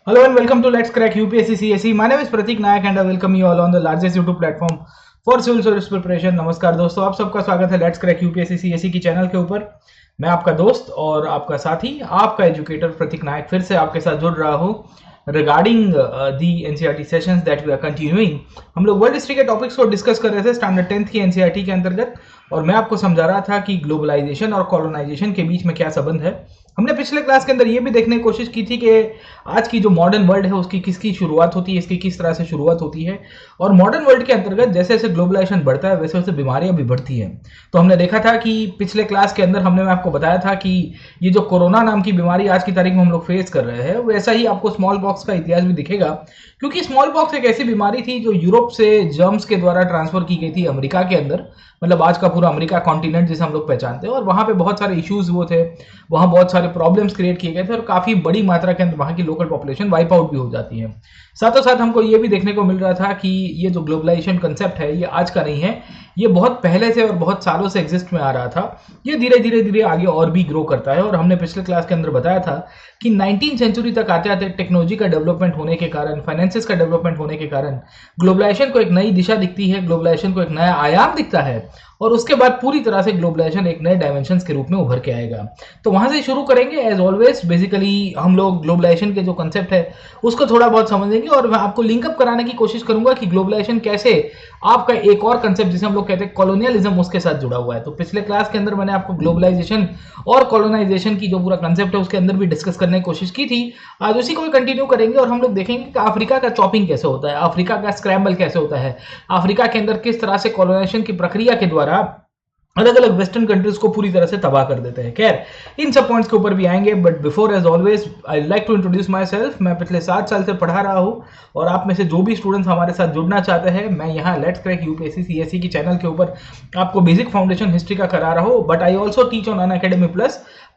Hello and welcome to Let's Crack UPSC CSE. My name is Pratik Nayak and I welcome you all on the largest YouTube platform for civil service preparation. नमस्कार दोस्तों, आप सबका स्वागत है let's crack UPSC CSE की channel के ऊपर। मैं आपका दोस्त और आपका साथी, आपका एजुकेटर प्रतीक नायक फिर से आपके साथ जुड़ रहा हूँ regarding the NCERT sessions that we are continuing. हम लोग वर्ल्ड हिस्ट्री के टॉपिक्स को डिस्कस कर रहे थे स्टैंडर्ड 10th की एनसीईआरटी के अंतर्गत, और मैं आपको समझा रहा था कि ग्लोबलाइजेशन और कॉलोनाइजेशन के बीच में क्या संबंध है। हमने पिछले क्लास के अंदर ये भी देखने की कोशिश की थी कि आज की जो मॉडर्न वर्ल्ड है उसकी किसकी शुरुआत होती है, इसकी किस तरह से शुरुआत होती है, और मॉडर्न वर्ल्ड के अंतर्गत जैसे जैसे ग्लोबलाइजेशन बढ़ता है वैसे वैसे बीमारियां भी बढ़ती हैं। तो हमने देखा था कि पिछले क्लास के अंदर मैं आपको बताया था कि ये जो कोरोना नाम की बीमारी आज की तारीख में हम लोग फेस कर रहे हैं, वैसा ही आपको स्मॉल पॉक्स का इतिहास भी दिखेगा, क्योंकि स्मॉल पॉक्स एक ऐसी बीमारी थी जो यूरोप से जर्म्स के द्वारा ट्रांसफर की गई थी अमेरिका के अंदर, मतलब आज का पूरा अमेरिका कॉन्टिनेंट जिसे हम लोग पहचानते हैं, और वहां पे बहुत सारे इश्यूज वो थे, वहां बहुत सारे प्रॉब्लम्स क्रिएट किए गए थे और काफी बड़ी मात्रा के अंदर वहां की लोकल पॉपुलेशन वाइप आउट भी हो जाती है। साथों साथ हमको ये भी देखने को मिल रहा था कि ये जो ग्लोबलाइजेशन कंसेप्ट है ये आज का नहीं है, ये बहुत पहले से और बहुत सालों से एग्जिस्ट में आ रहा था। ये धीरे धीरे धीरे आगे और भी ग्रो करता है, और हमने पिछले क्लास के अंदर बताया था कि 19th सेंचुरी तक आते आते टेक्नोलॉजी का डेवलपमेंट होने के कारण, फाइनेंसेस का डेवलपमेंट होने के कारण ग्लोबलाइजेशन को एक नई दिशा दिखती है, ग्लोबलाइजेशन को एक नया आयाम दिखता है, और उसके बाद पूरी तरह से ग्लोबलाइजेशन एक नए डायमेंशन के रूप में उभर के आएगा। तो वहां से शुरू करेंगे एज ऑलवेज। बेसिकली हम लोग ग्लोबलाइजेशन के जो कंसेप्ट है उसको थोड़ा बहुत समझेंगे, और मैं आपको लिंकअप कराने की कोशिश करूंगा कि ग्लोबलाइजेशन कैसे आपका एक और कंसेप्ट जिसे हम लोग कहते हैं कॉलोनियलिज्म उसके साथ जुड़ा हुआ है। तो पिछले क्लास के अंदर मैंने आपको ग्लोबलाइजेशन और कॉलोनाइजेशन की जो पूरा कंसेप्ट है उसके अंदर भी डिस्कस करने की कोशिश की थी। आज उसी को कंटिन्यू करेंगे और हम लोग देखेंगे कि अफ्रीका का चॉपिंग कैसे होता है, अफ्रीका का स्क्रैम्बल कैसे होता है, अफ्रीका के अंदर किस तरह से कॉलोनाइजेशन की प्रक्रिया के द्वारा अलग अलग वेस्टर्न कंट्रीज को पूरी तरह से तबाह कर देते हैं। खैर, इन सब पॉइंट्स के ऊपर भी आएंगे, but before as always I like to introduce myself. मैं पिछले 7 साल से पढ़ा रहा हूँ, और आप में से जो भी स्टूडेंट्स हमारे साथ जुड़ना चाहते हैं, मैं यहाँ लेट्स क्रैक यूपीएससी सीएसई की चैनल के ऊपर आपको बेसिक फाउंडेशन हिस्ट्री का करा रहा हूँ, but I also teach on Unacademy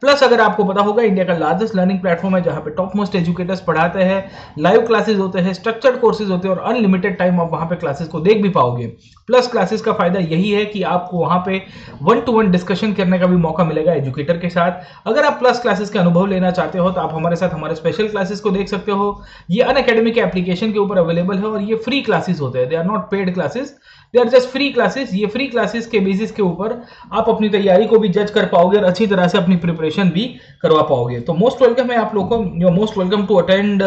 plus अगर आपको पता होगा इंडिया का लार्जेस्ट लर्निंग प्लेटफॉर्म है जहाँ पे टॉप मोस्ट एजुकेटर्स पढ़ाते हैं, लाइव क्लासेस होते हैं, स्ट्रक्चर्ड कोर्सेज होते हैं, और अनलिमिटेड टाइम आप वहाँ पे क्लासेस को देख भी पाओगे। प्लस क्लासेस का फायदा यही है कि आपको वहाँ पे 1-to-1 डिस्कशन करने का भी मौका मिलेगा एजुकेटर के साथ। अगर आप प्लस क्लासेस का अनुभव लेना चाहते हो तो आप हमारे साथ हमारे स्पेशल क्लासेस को देख सकते हो। ये अनअकैडमी के एप्लीकेशन के ऊपर अवेलेबल है, और ये फ्री क्लासेस होते हैं, they are not paid classes, they are just free classes. ये फ्री क्लासेस के बेसिस के ऊपर आप अपनी तैयारी को भी जज कर पाओगे और अच्छी तरह से अपनी प्रिपरेशन भी करवा पाओगे। तो मोस्ट वेलकम है आप लोगों को, you are most welcome to attend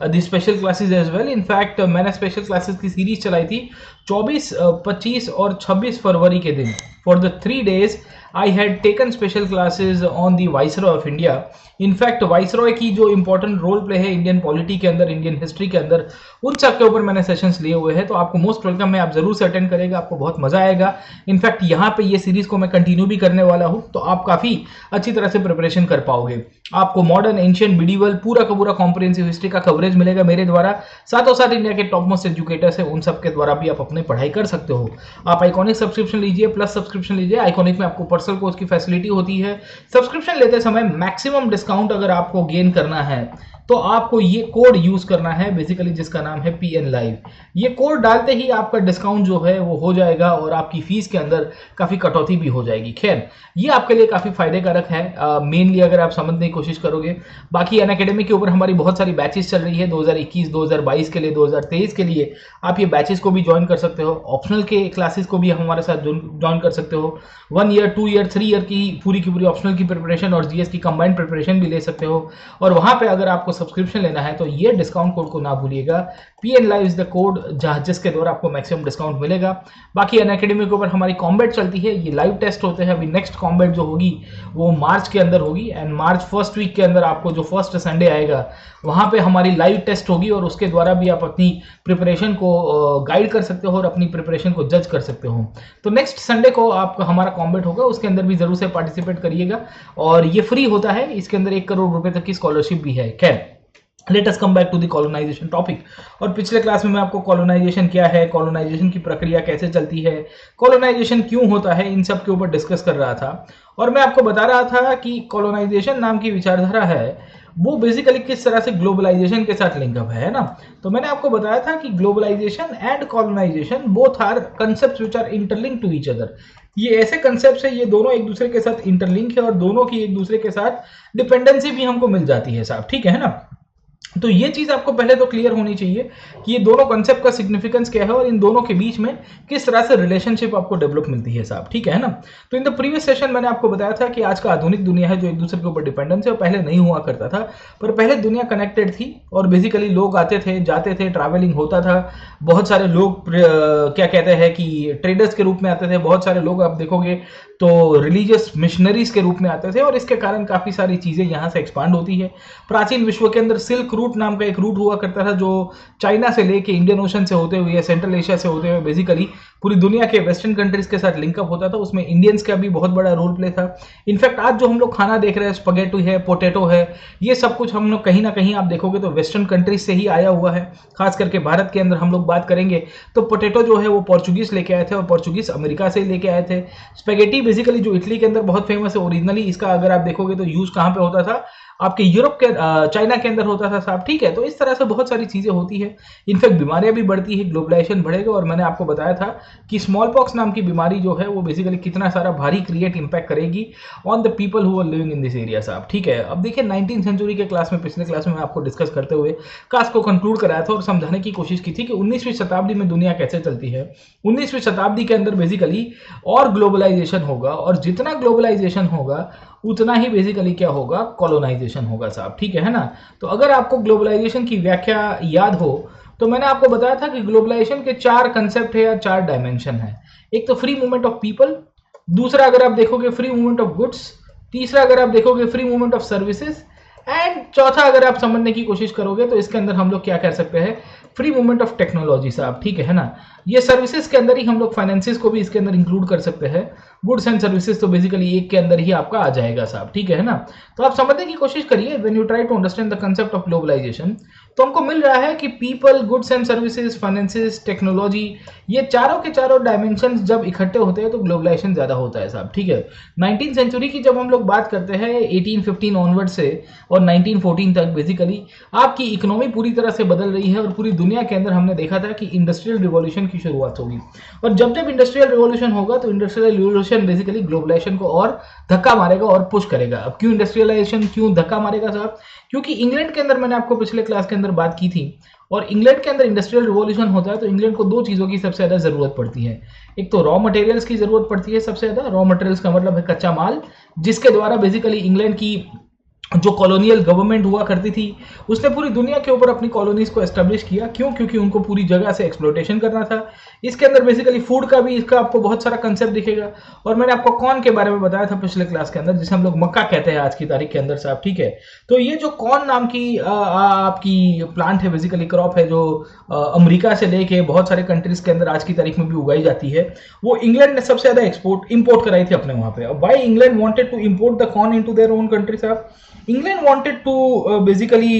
the special classes as well. In fact मैंने स्पेशल क्लासेस की सीरीज चलाई थी 24, 25 और 26 फरवरी के दिन। For the 3 days I had taken special classes on the Viceroy of India. In fact viceroy की जो इंपॉर्टेंट रोल प्ले है इंडियन पॉलिटी के अंदर, इंडियन हिस्ट्री के अंदर, उन सब के ऊपर मैंने सेशंस लिए हुए हैं। तो आपको मोस्ट वेलकम है, आप जरूर से अटेंड करेगा, आपको बहुत मजा आएगा। इनफैक्ट यहाँ पे ये सीरीज को मैं कंटिन्यू भी करने वाला हूँ, तो आप काफी अच्छी तरह से प्रिपरेशन कर पाओगे। आपको मॉडर्न, एंशियंट, मिडीवल पूरा का पूरा कॉम्प्रिहेंसिव हिस्ट्री का कवरेज मिलेगा मेरे द्वारा। साथों साथ इंडिया के टॉप मोस्ट एजुकेटर्स है उन सब के द्वारा भी आप अपनी पढ़ाई कर सकते हो। आप आइकॉनिक सब्सक्रिप्शन लीजिए, प्लस सब्सक्रिप्शन लीजिए। आइकॉनिक में आपको पर्सनल कोर्स की फैसिलिटी होती है। सब्सक्रिप्शन लेते समय मैक्सिमम डिस्काउंट अगर आपको गेन करना है तो आपको ये कोड यूज करना है, बेसिकली जिसका नाम है PN Live। ये कोड डालते ही आपका डिस्काउंट जो है वो हो जाएगा और आपकी फीस के अंदर काफी कटौती भी हो जाएगी। खैर, ये आपके लिए काफी फायदे कारक है, मेनली अगर आप समझने की कोशिश करोगे। बाकी अनअकैडमी के ऊपर हमारी बहुत सारी बैचेस चल रही है 2021, 2022 के लिए, 2023 के लिए। आप ये बैचेस को भी ज्वाइन कर सकते हो। ऑप्शनल के क्लासेस को भी हमारे साथ ज्वाइन कर सकते हो। 1 ईयर, 2 ईयर, 3 ईयर की पूरी ऑप्शनल की प्रिपरेशन और GS की कंबाइंड प्रिपरेशन भी ले सकते हो। और वहां पे अगर आपको सब्सक्रिप्शन लेना है तो ये डिस्काउंट कोड को ना भूलिएगा, PN Live is the code जिसके द्वारा आपको मैक्सिमम डिस्काउंट मिलेगा। बाकी अनअकैडमी के ऊपर हमारी कॉम्बैट चलती है, ये लाइव टेस्ट होते हैं। अभी नेक्स्ट कॉम्बैट जो होगी वो मार्च के अंदर होगी, एंड मार्च फर्स्ट वीक के अंदर आपको जो फर्स्ट संडे आएगा वहां पे हमारी लाइव टेस्ट होगी, और उसके द्वारा भी आप अपनी प्रिपरेशन को गाइड कर सकते हो और अपनी प्रिपरेशन को जज कर सकते हो। तो नेक्स्ट संडे को आपका हमारा कॉम्बैट होगा, उसके अंदर भी जरूर से पार्टिसिपेट करिएगा, और ये फ्री होता है। इसके अंदर 1 करोड़ रुपए तक की स्कॉलरशिप भी है। खैर, let us come back to the colonization topic. और पिछले क्लास में मैं आपको कॉलोनाइजेशन क्या है, कॉलोनाइजेशन की प्रक्रिया कैसे चलती है, कॉलोनाइजेशन क्यों होता है, इन सब के ऊपर डिस्कस कर रहा था। और मैं आपको बता रहा था कि कॉलोनाइजेशन नाम की विचारधारा है वो बेसिकली किस तरह से ग्लोबलाइजेशन के साथ लिंकअप है ना। तो मैंने आपको बताया था कि globalization and colonization both are concepts which are interlinked to each other. ये ऐसे कंसेप्ट्स है, ये दोनों एक दूसरे के साथ इंटरलिंक है, और दोनों की एक दूसरे के साथ डिपेंडेंसी भी हमको मिल जाती है साहब, ठीक है ना। तो ये चीज आपको पहले तो क्लियर होनी चाहिए कि ये दोनों कॉन्सेप्ट का सिग्निफिकेंस क्या है और इन दोनों के बीच में किस तरह से रिलेशनशिप आपको डेवलप मिलती है साहब, ठीक है ना। तो इन द प्रीवियस सेशन मैंने आपको बताया था कि आज का आधुनिक दुनिया है जो एक दूसरे के ऊपर डिपेंडेंस है, और पहले नहीं हुआ करता था। पर पहले दुनिया कनेक्टेड थी और बेसिकली लोग आते थे जाते थे, ट्रैवलिंग होता था। बहुत सारे लोग क्या कहते हैं कि ट्रेडर्स के रूप में आते थे, बहुत सारे लोग आप देखोगे तो रिलीजियस मिशनरीज के रूप में आते थे, और इसके कारण काफी सारी चीजें यहाँ से एक्सपांड होती है। प्राचीन विश्व के अंदर सिल्क रूट नाम का एक रूट हुआ करता था जो चाइना से लेके इंडियन ओशन से होते हुए या सेंट्रल एशिया से होते हुए बेसिकली पूरी दुनिया के वेस्टर्न कंट्रीज के साथ लिंकअप होता था। उसमें इंडियंस का भी बहुत बड़ा रोल प्ले था। इनफैक्ट आज जो हम लोग खाना देख रहे हैं, स्पगेटी है, पोटैटो है, ये सब कुछ हम लोग कहीं ना कहीं आप देखोगे तो वेस्टर्न कंट्रीज से ही आया हुआ है। खास करके भारत के अंदर हम लोग बात करेंगे तो पोटैटो जो है वो पोर्चुगीज लेके आए थे और पोर्चुगीज अमेरिका से लेके आए थे। स्पेगेटी बेसिकली जो इटली के अंदर बहुत फेमस है ओरिजिनली, इसका अगर आप देखोगे तो यूज कहाँ पे होता था, आपके यूरोप के चाइना के अंदर होता था साहब, ठीक है। तो इस तरह से बहुत सारी चीजें होती है। इनफैक्ट बीमारियां भी बढ़ती है, ग्लोबलाइजेशन बढ़ेगा, और मैंने आपको बताया था कि स्मॉल पॉक्स नाम की बीमारी जो है वो बेसिकली कितना सारा भारी क्रिएट इंपैक्ट करेगी on the people who are living in this area साहब, ठीक है। अब देखिए 19th सेंचुरी के क्लास में, पिछले क्लास में मैं आपको डिस्कस करते हुए कास्ट को कंक्लूड कराया था और समझाने की कोशिश की थी कि 19वीं शताब्दी में दुनिया कैसे चलती है। 19वीं शताब्दी के अंदर बेसिकली और ग्लोबलाइजेशन होगा, और जितना ग्लोबलाइजेशन होगा उतना ही बेसिकली क्या होगा, कॉलोनाइजेशन होगा साहब, ठीक है ना। तो अगर आपको ग्लोबलाइजेशन की व्याख्या याद हो तो मैंने आपको बताया था कि ग्लोबलाइजेशन के 4 कंसेप्ट है या 4 डायमेंशन है। एक तो फ्री मूवमेंट ऑफ पीपल, दूसरा अगर आप देखोगे फ्री मूवमेंट ऑफ गुड्स, तीसरा अगर आप देखोगे free movement of services, and चौथा अगर आप समझने की कोशिश करोगे तो इसके अंदर हम लोग क्या कर सकते हैं, फ्री मूवमेंट ऑफ टेक्नोलॉजी साहब, ठीक है ना। ये सर्विसेज के अंदर ही हम लोग फाइनेंसिस को भी इसके अंदर इंक्लूड कर सकते हैं। गुड्स एंड सर्विसेज तो बेसिकली एक के अंदर ही आपका आ जाएगा साहब, ठीक है ना। तो आप समझने की कोशिश करिए when you try to understand the concept of globalization, तो हमको मिल रहा है कि people, goods and services, finances, technology, ये चारों के चारों डायमेंशन जब इकट्ठे होते हैं तो ग्लोबलाइजेशन ज्यादा होता है साहब, ठीक है। 19th सेंचुरी की जब हम लोग बात करते हैं 1815 ऑनवर्ड से और 1914 तक बेसिकली आपकी इकोनॉमी पूरी तरह से बदल रही है, और पूरी दुनिया के अंदर हमने देखा था कि इंडस्ट्रियल रिवॉल्यूशन की शुरुआत होगी। और जब जब इंडस्ट्रियल रिवॉल्यूशन होगा तो इंडस्ट्रियल रिवॉल्यूशन बेसिकली ग्लोबलाइजेशन को और धक्का मारेगा और पुश करेगा। अब क्यों इंडस्ट्रियलाइजेशन क्यों धक्का मारेगा साहब, क्योंकि इंग्लैंड के अंदर मैंने आपको पिछले क्लास के अंदर बात की थी, और इंग्लैंड के अंदर इंडस्ट्रियल रिवॉल्यूशन होता है तो इंग्लैंड को 2 चीजों की सबसे ज्यादा जरूरत पड़ती है। एक तो रॉ मटेरियल्स की जरूरत पड़ती है सबसे ज्यादा, रॉ मटेरियल्स का मतलब है कच्चा माल, जिसके द्वारा बेसिकली इंग्लैंड की जो कॉलोनियल गवर्नमेंट हुआ करती थी उसने पूरी दुनिया के ऊपर अपनी कॉलोनीज को एस्टेब्लिश किया। क्यों? क्योंकि उनको पूरी जगह से एक्सप्लोटेशन करना था। इसके अंदर बेसिकली फूड का भी इसका आपको बहुत सारा कंसेप्ट दिखेगा, और मैंने आपको कॉर्न के बारे में बताया था पिछले क्लास के अंदर, जिसे हम लोग मक्का कहते हैं आज की तारीख के अंदर साहब, ठीक है। तो ये जो कॉर्न नाम की आपकी प्लांट है, बेसिकली क्रॉप है, जो अमेरिका से लेके बहुत सारे कंट्रीज के अंदर आज की तारीख में भी उगाई जाती है, वो इंग्लैंड ने सबसे ज्यादा इंपोर्ट कराई थी अपने वहां पे। Why England wanted to import the corn into their own country साहब, England wanted to basically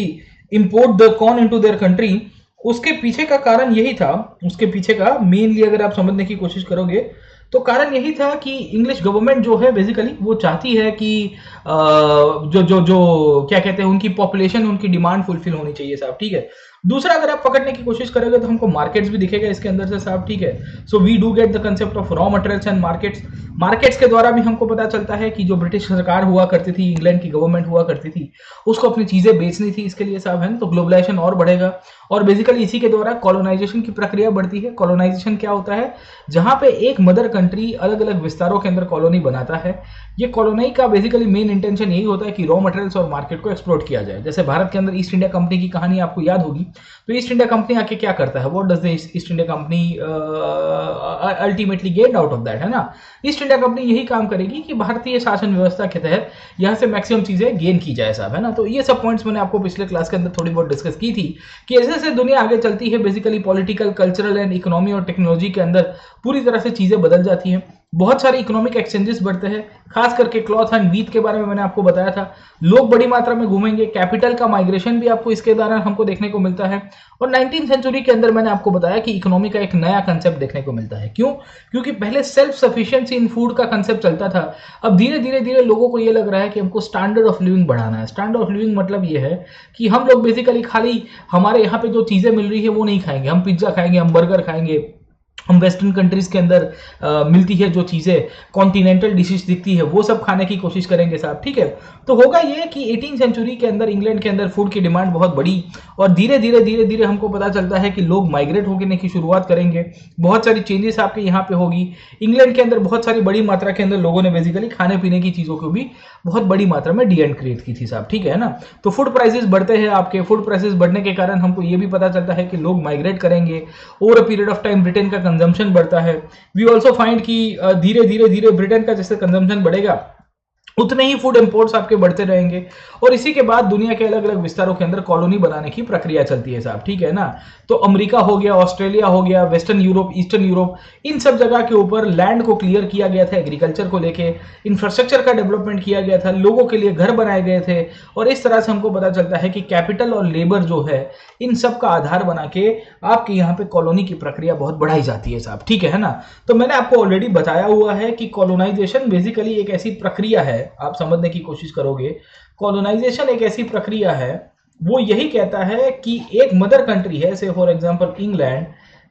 import the corn into their country. उसके पीछे का कारण यही था, उसके पीछे का मेनली अगर आप समझने की कोशिश करोगे तो कारण यही था कि इंग्लिश गवर्नमेंट जो है बेसिकली वो चाहती है कि जो जो जो क्या कहते हैं उनकी पॉपुलेशन, उनकी डिमांड फुलफिल होनी चाहिए साहब, ठीक है। दूसरा अगर आप पकड़ने की कोशिश करोगे तो हमको मार्केट्स भी दिखेगा इसके अंदर से साहब, ठीक है। So we do get the concept of raw materials and markets. Markets के द्वारा भी हमको पता चलता है कि जो ब्रिटिश सरकार हुआ करती थी, इंग्लैंड की गवर्नमेंट हुआ करती थी, उसको अपनी चीजें बेचनी थी इसके लिए साहब, है ना। तो ग्लोबलाइजेशन और बढ़ेगा, और बेसिकली इसी के द्वारा कॉलोनाइजेशन की प्रक्रिया बढ़ती है। कॉलोनाइजेशन क्या होता है, जहां पे एक मदर कंट्री अलग अलग विस्तारों के अंदर कॉलोनी बनाता है। ये कॉलोनी का बेसिकली मेन इंटेंशन यही होता है कि रॉ मटेरियल्स और मार्केट को एक्सप्लोर किया जाए। जैसे भारत के अंदर ईस्ट इंडिया कंपनी की कहानी आपको याद होगी, तो ईस्ट इंडिया कंपनी आके क्या करता है, what does the east India company ultimately get out of that, है ना। ईस्ट इंडिया कंपनी यही काम करेगी कि भारतीय शासन व्यवस्था के तहत यहाँ से मैक्सिमम चीजें गेन की जाए साहब, है ना। तो ये सब पॉइंट्स मैंने आपको पिछले क्लास के अंदर थोड़ी बहुत डिस्कस की थी कि ऐसे ऐसे दुनिया आगे चलती है, basically political, cultural and economy और टेक्नोलॉजी के अंदर पूरी तरह से चीजें बदल जाती हैं। बहुत सारे इकोनॉमिक एक्सचेंजेस बढ़ते हैं, खास करके क्लॉथ एंड वीट के बारे में मैंने आपको बताया था। लोग बड़ी मात्रा में घूमेंगे, कैपिटल का माइग्रेशन भी आपको इसके दौरान हमको देखने को मिलता है। और 19th सेंचुरी के अंदर मैंने आपको बताया कि इकोनॉमी का एक नया कंसेप्ट देखने को मिलता है। क्यों? क्योंकि पहले सेल्फ सफिशिएंसी इन फूड का कंसेप्ट चलता था, अब धीरे धीरे धीरे लोगों को ये लग रहा है कि हमको स्टैंडर्ड ऑफ लिविंग बढ़ाना है। स्टैंडर्ड ऑफ लिविंग मतलब ये है कि हम लोग बेसिकली खाली हमारे यहाँ पे जो चीजें मिल रही है वो नहीं खाएंगे, हम पिज्जा खाएंगे, हम बर्गर खाएंगे, हम वेस्टर्न कंट्रीज के अंदर मिलती है जो चीज़ें, कॉन्टिनेंटल डिशेस दिखती है, वो सब खाने की कोशिश करेंगे साहब, ठीक है। तो होगा ये कि 18 सेंचुरी के अंदर इंग्लैंड के अंदर फूड की डिमांड बहुत बड़ी, और धीरे धीरे हमको पता चलता है कि लोग माइग्रेट होने की शुरुआत करेंगे। बहुत सारी चेंजेस आपके यहाँ पे होगी। इंग्लैंड के अंदर बहुत सारी बड़ी मात्रा के अंदर लोगों ने बेसिकली खाने पीने की चीज़ों को भी बहुत बड़ी मात्रा में डी एंड क्रिएट की थी साहब, ठीक है ना। तो फूड प्राइसेस बढ़ते हैं, आपके फूड प्राइसेस बढ़ने के कारण हमको ये भी पता चलता है कि लोग माइग्रेट करेंगे। Over a period of time Britain का कंजम्पशन बढ़ता है। वी ऑल्सो फाइंड कि धीरे धीरे ब्रिटेन का जैसे कंजम्पशन बढ़ेगा उतने ही फूड इंपोर्ट्स आपके बढ़ते रहेंगे, और इसी के बाद दुनिया के अलग अलग विस्तारों के अंदर कॉलोनी बनाने की प्रक्रिया चलती है साहब, ठीक है ना। तो अमेरिका हो गया, ऑस्ट्रेलिया हो गया, वेस्टर्न यूरोप, ईस्टर्न यूरोप, इन सब जगह के ऊपर लैंड को क्लियर किया गया था एग्रीकल्चर को लेके, इंफ्रास्ट्रक्चर का डेवलपमेंट किया गया था, लोगों के लिए घर बनाए गए थे, और इस तरह से हमको पता चलता है कि कैपिटल और लेबर जो है इन सब का आधार बना के आपके यहाँ पे कॉलोनी की प्रक्रिया बहुत बढ़ाई जाती है साहब, ठीक है ना। तो मैंने आपको ऑलरेडी बताया हुआ है कि कॉलोनाइजेशन बेसिकली एक ऐसी प्रक्रिया है, आप समझने की कोशिश करोगे, कॉलोनाइजेशन एक ऐसी प्रक्रिया है, वो यही कहता है कि एक मदर कंट्री है, से फॉर एग्जांपल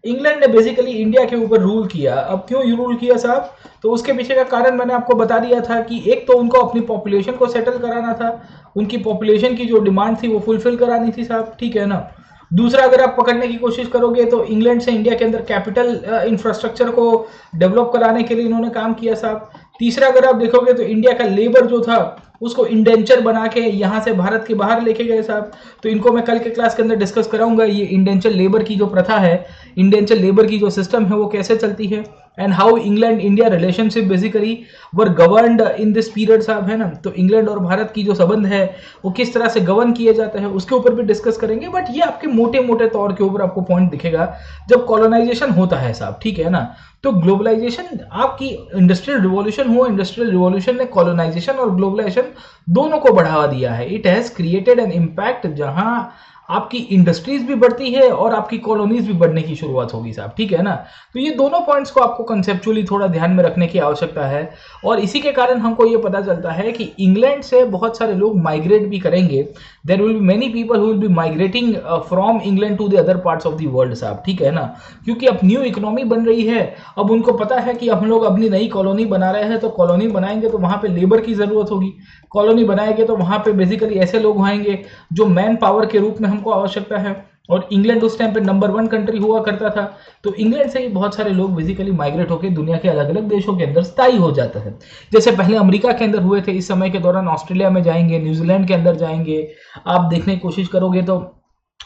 इंग्लैंड ने बेसिकली इंडिया के ऊपर रूल किया। अब क्यों रूल किया साहब, तो उसके पीछे का कारण मैंने आपको बता दिया था कि एक तो उनको अपनी पॉपुलेशन को सेटल कराना था, उनकी पॉपुलेशन की जो डिमांड थी वो फुलफिल करानी थी साहब, ठीक है ना। दूसरा, अगर आप पकड़ने की कोशिश करोगे तो इंग्लैंड से इंडिया के अंदर कैपिटल इंफ्रास्ट्रक्चर को डेवलप कराने के लिए इन्होंने काम किया साहब। तीसरा, अगर आप देखोगे तो इंडिया का लेबर जो था उसको इंडेंचर बना के यहाँ से भारत के बाहर लेके गए साहब। तो इनको मैं कल के क्लास के अंदर डिस्कस कराऊंगा, ये इंडेंचर लेबर की जो प्रथा है, इंडेंचर लेबर की जो सिस्टम है वो कैसे चलती है, and how England India relationship basically were governed in this period साहब, है ना। तो इंग्लैंड और भारत की जो संबंध है वो किस तरह से गवर्न किए जाते हैं उसके ऊपर भी डिस्कस करेंगे। बट ये आपके मोटे मोटे तौर के ऊपर आपको पॉइंट दिखेगा जब कॉलोनाइजेशन होता है साहब, ठीक है ना। तो ग्लोबलाइजेशन आपकी इंडस्ट्रियल रिवॉल्यूशन हो, इंडस्ट्रियल रिवॉल्यूशन ने कॉलोनाइजेशन और ग्लोबलाइजेशन दोनों को बढ़ावा दिया है। It has created an impact जहां आपकी इंडस्ट्रीज भी बढ़ती है और आपकी कॉलोनीज भी बढ़ने की शुरुआत होगी साहब, ठीक है ना। तो ये दोनों पॉइंट्स को आपको कंसेप्चुअली थोड़ा ध्यान में रखने की आवश्यकता है, और इसी के कारण हमको ये पता चलता है कि इंग्लैंड से बहुत सारे लोग माइग्रेट भी करेंगे। There will be many people who will be migrating from England to the other parts of the world साहब, ठीक है ना। क्योंकि अब न्यू इकोनॉमी बन रही है, अब उनको पता है कि हम लोग अपनी नई कॉलोनी बना रहे हैं, तो कॉलोनी बनाएंगे तो वहां पे लेबर की जरूरत होगी, कॉलोनी बनाएंगे तो वहां पे बेसिकली ऐसे लोग आएंगे जो मैन पावर के रूप में हमको आवश्यकता है। और इंग्लैंड उस टाइम पे नंबर 1 कंट्री हुआ करता था, तो इंग्लैंड से ही बहुत सारे लोग बेसिकली माइग्रेट होकर दुनिया के अलग अलग देशों के अंदर स्थायी हो जाता है। जैसे पहले अमेरिका के अंदर हुए थे, इस समय के दौरान ऑस्ट्रेलिया में जाएंगे, न्यूजीलैंड के अंदर जाएंगे, आप देखने की कोशिश करोगे तो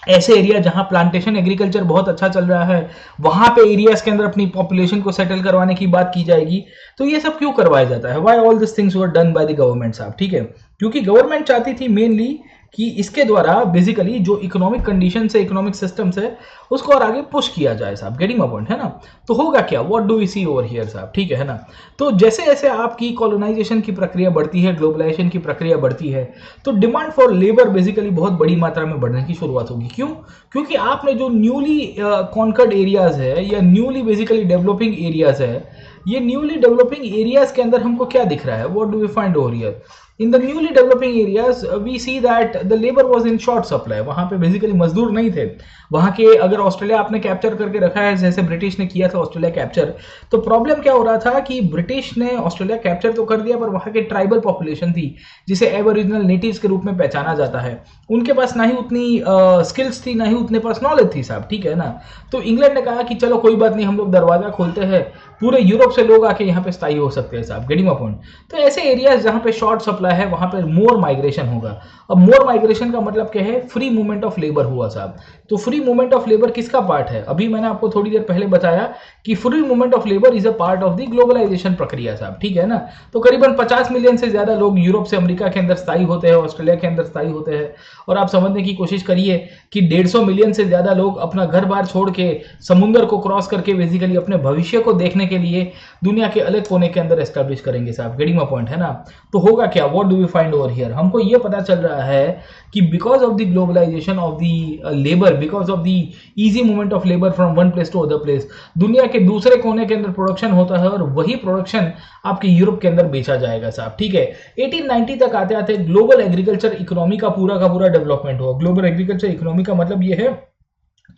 ऐसे एरिया जहां प्लांटेशन एग्रीकल्चर बहुत अच्छा चल रहा है, वहां पे एरियाज के अंदर अपनी पॉपुलेशन को सेटल करवाने की बात की जाएगी। तो ये सब क्यों करवाया जाता है, why all this things were done by the government साहब, ठीक है। क्योंकि गवर्नमेंट चाहती थी मेनली कि इसके द्वारा बेसिकली जो इकोनॉमिक कंडीशन है, इकोनॉमिक सिस्टम है, उसको और आगे पुश किया जाए साहब, गेटिंग माय पॉइंट, है ना। तो होगा क्या, what do we see over here साहब, ठीक है ना। तो जैसे जैसे आपकी कॉलोनाइजेशन की प्रक्रिया बढ़ती है, ग्लोबलाइजेशन की प्रक्रिया बढ़ती है, तो डिमांड फॉर लेबर बेसिकली बहुत बड़ी मात्रा में बढ़ने की शुरुआत होगी। क्यों, क्योंकि आपने जो न्यूली कॉन्कर्ड एरियाज है या न्यूली बेसिकली डेवलपिंग एरियाज है, ये न्यूली डेवलपिंग एरियाज के अंदर हमको क्या दिख रहा है, what do we find over here. In the newly developing areas we see that the labour was in short supply, वहां पे बेसिकली मजदूर नहीं थे। वहां के अगर ऑस्ट्रेलिया आपने कैप्चर करके रखा है, जैसे ब्रिटिश ने किया था ऑस्ट्रेलिया कैप्चर, तो प्रॉब्लम क्या हो रहा था कि ब्रिटिश ने ऑस्ट्रेलिया कैप्चर तो कर दिया, पर वहां के ट्राइबल पॉपुलेशन थी जिसे एबोरिजिनल नेटिव्स के रूप में पहचाना जाता है, उनके पास ना ही उतनी स्किल्स थी, ना ही उतने पास नॉलेज थी साहब, ठीक है ना। तो इंग्लैंड ने कहा कि चलो कोई बात नहीं, हम लोग दरवाजा खोलते हैं, पूरे यूरोप से लोग आके यहाँ पे स्थायी हो सकते हैं साहब, गेटिंग माय पॉइंट। तो ऐसे एरियाज जहाँ पे शॉर्ट सप्लाई है वहां पे मोर माइग्रेशन होगा। अब मोर माइग्रेशन का मतलब क्या है, फ्री मूवमेंट ऑफ लेबर हुआ साहब। तो फ्री मूवमेंट ऑफ लेबर किसका पार्ट है, अभी मैंने आपको थोड़ी देर पहले बताया कि free movement of labour is a part of the globalization प्रक्रिया साहब, ठीक है ना। तो करीबन 50 मिलियन से ज्यादा लोग यूरोप से अमेरिका के अंदर स्थायी होते हैं, ऑस्ट्रेलिया के अंदर स्थायी होते हैं, और आप समझने की कोशिश करिए कि 150 मिलियन से ज्यादा लोग अपना घर बार छोड़ के समुद्र को क्रॉस करके बेसिकली अपने भविष्य को देखने के लिए दुनिया के अलग कोने के अंदर एस्टैब्लिश करेंगे साहब, गेटिंग माय पॉइंट, है ना। तो होगा क्या, what do we find over here, हमको ये पता चल रहा है कि because of the globalization of the labour, because of the easy movement of labour from one place to other place, दुनिया के दूसरे कोने के अंदर प्रोडक्शन होता है और वही प्रोडक्शन आपके यूरोप के अंदर बेचा जाएगा साहब, ठीक है। 1890 तक आते आते ग्लोबल एग्रीकल्चर इकोनॉमी का पूरा डेवलपमेंट हुआ। ग्लोबल एग्रीकल्चर इकोनॉमी का मतलब ये है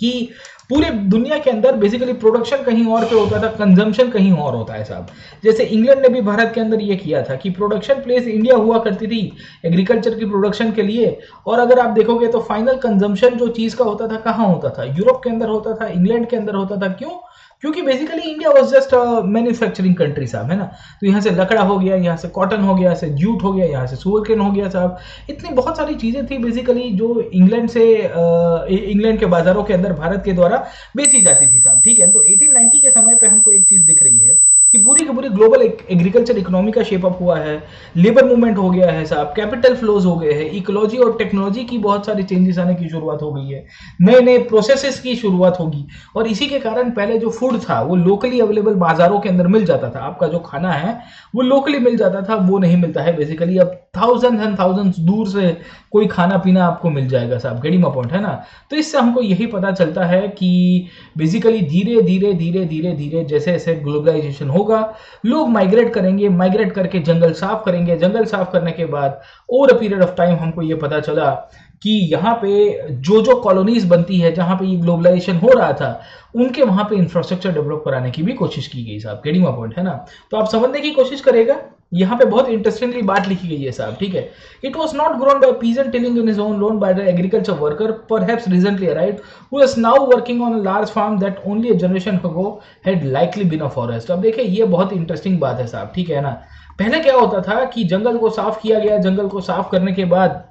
कि पूरे दुनिया के अंदर बेसिकली प्रोडक्शन कहीं और पे होता था, कंजम्पशन कहीं और होता है साहब। जैसे इंग्लैंड ने भी भारत के अंदर ये किया था कि प्रोडक्शन प्लेस इंडिया हुआ करती थी एग्रीकल्चर की प्रोडक्शन के लिए, और अगर आप देखोगे तो फाइनल कंजम्पशन जो चीज़ का होता था कहाँ होता था, यूरोप के अंदर होता था, इंग्लैंड के अंदर होता था। क्यों? क्योंकि basically India was just manufacturing country साहब, है ना। तो यहाँ से लकड़ा हो गया, यहाँ से कॉटन हो गया, यहाँ से जूट हो गया, यहाँ से सुगरकेन हो गया साहब। इतनी बहुत सारी चीज़ें थी बेसिकली जो इंग्लैंड के बाजारों के अंदर भारत के द्वारा बेची जाती थी साहब, ठीक है। तो 1890 के समय पे हमको एक चीज़ दिख रही है कि पूरी की पूरी ग्लोबल एग्रीकल्चर इकोनॉमी का शेप अप हुआ है, लेबर मूवमेंट हो गया है साहब, कैपिटल फ्लोज हो गए हैं, इकोलॉजी और टेक्नोलॉजी की बहुत सारी चेंजेस आने की शुरुआत हो गई है, नए नए प्रोसेसेस की शुरुआत होगी। और इसी के कारण पहले जो फूड था वो लोकली अवेलेबल बाजारों के अंदर मिल जाता था, आपका जो खाना है वो लोकली मिल जाता था, वो नहीं मिलता है बेसिकली। अब थाउजेंड्स एंड थाउजेंड्स दूर से कोई खाना पीना आपको मिल जाएगा साहब, गेटिंग माय पॉइंट, है ना। तो इससे हमको यही पता चलता है कि बेसिकली धीरे धीरे धीरे धीरे धीरे जैसे जैसे ग्लोबलाइजेशन होगा, लोग माइग्रेट करेंगे, माइग्रेट करके जंगल साफ करेंगे, जंगल साफ करने के बाद over a period of time हमको ये पता चला कि यहाँ पे जो कॉलोनीज बनती है जहाँ पे ये ग्लोबलाइजेशन हो रहा था, उनके वहाँ पे इंफ्रास्ट्रक्चर डेवलप कराने की भी कोशिश की गई साहब, गेटिंग माय पॉइंट, है ना। तो आप समझने की कोशिश करेगा, यहाँ पे बहुत इंटरेस्टिंगली बात लिखी गई है साहब, ठीक है। It was not grown by peasant tilling in his own land by the agriculture worker perhaps recently arrived who is now working on a large farm that only a generation ago had likely been a forest. अब देखिए ये बहुत interesting बात है साहब, ठीक है ना। पहले क्या होता था कि जंगल को साफ किया गया, जंगल को साफ करने के बाद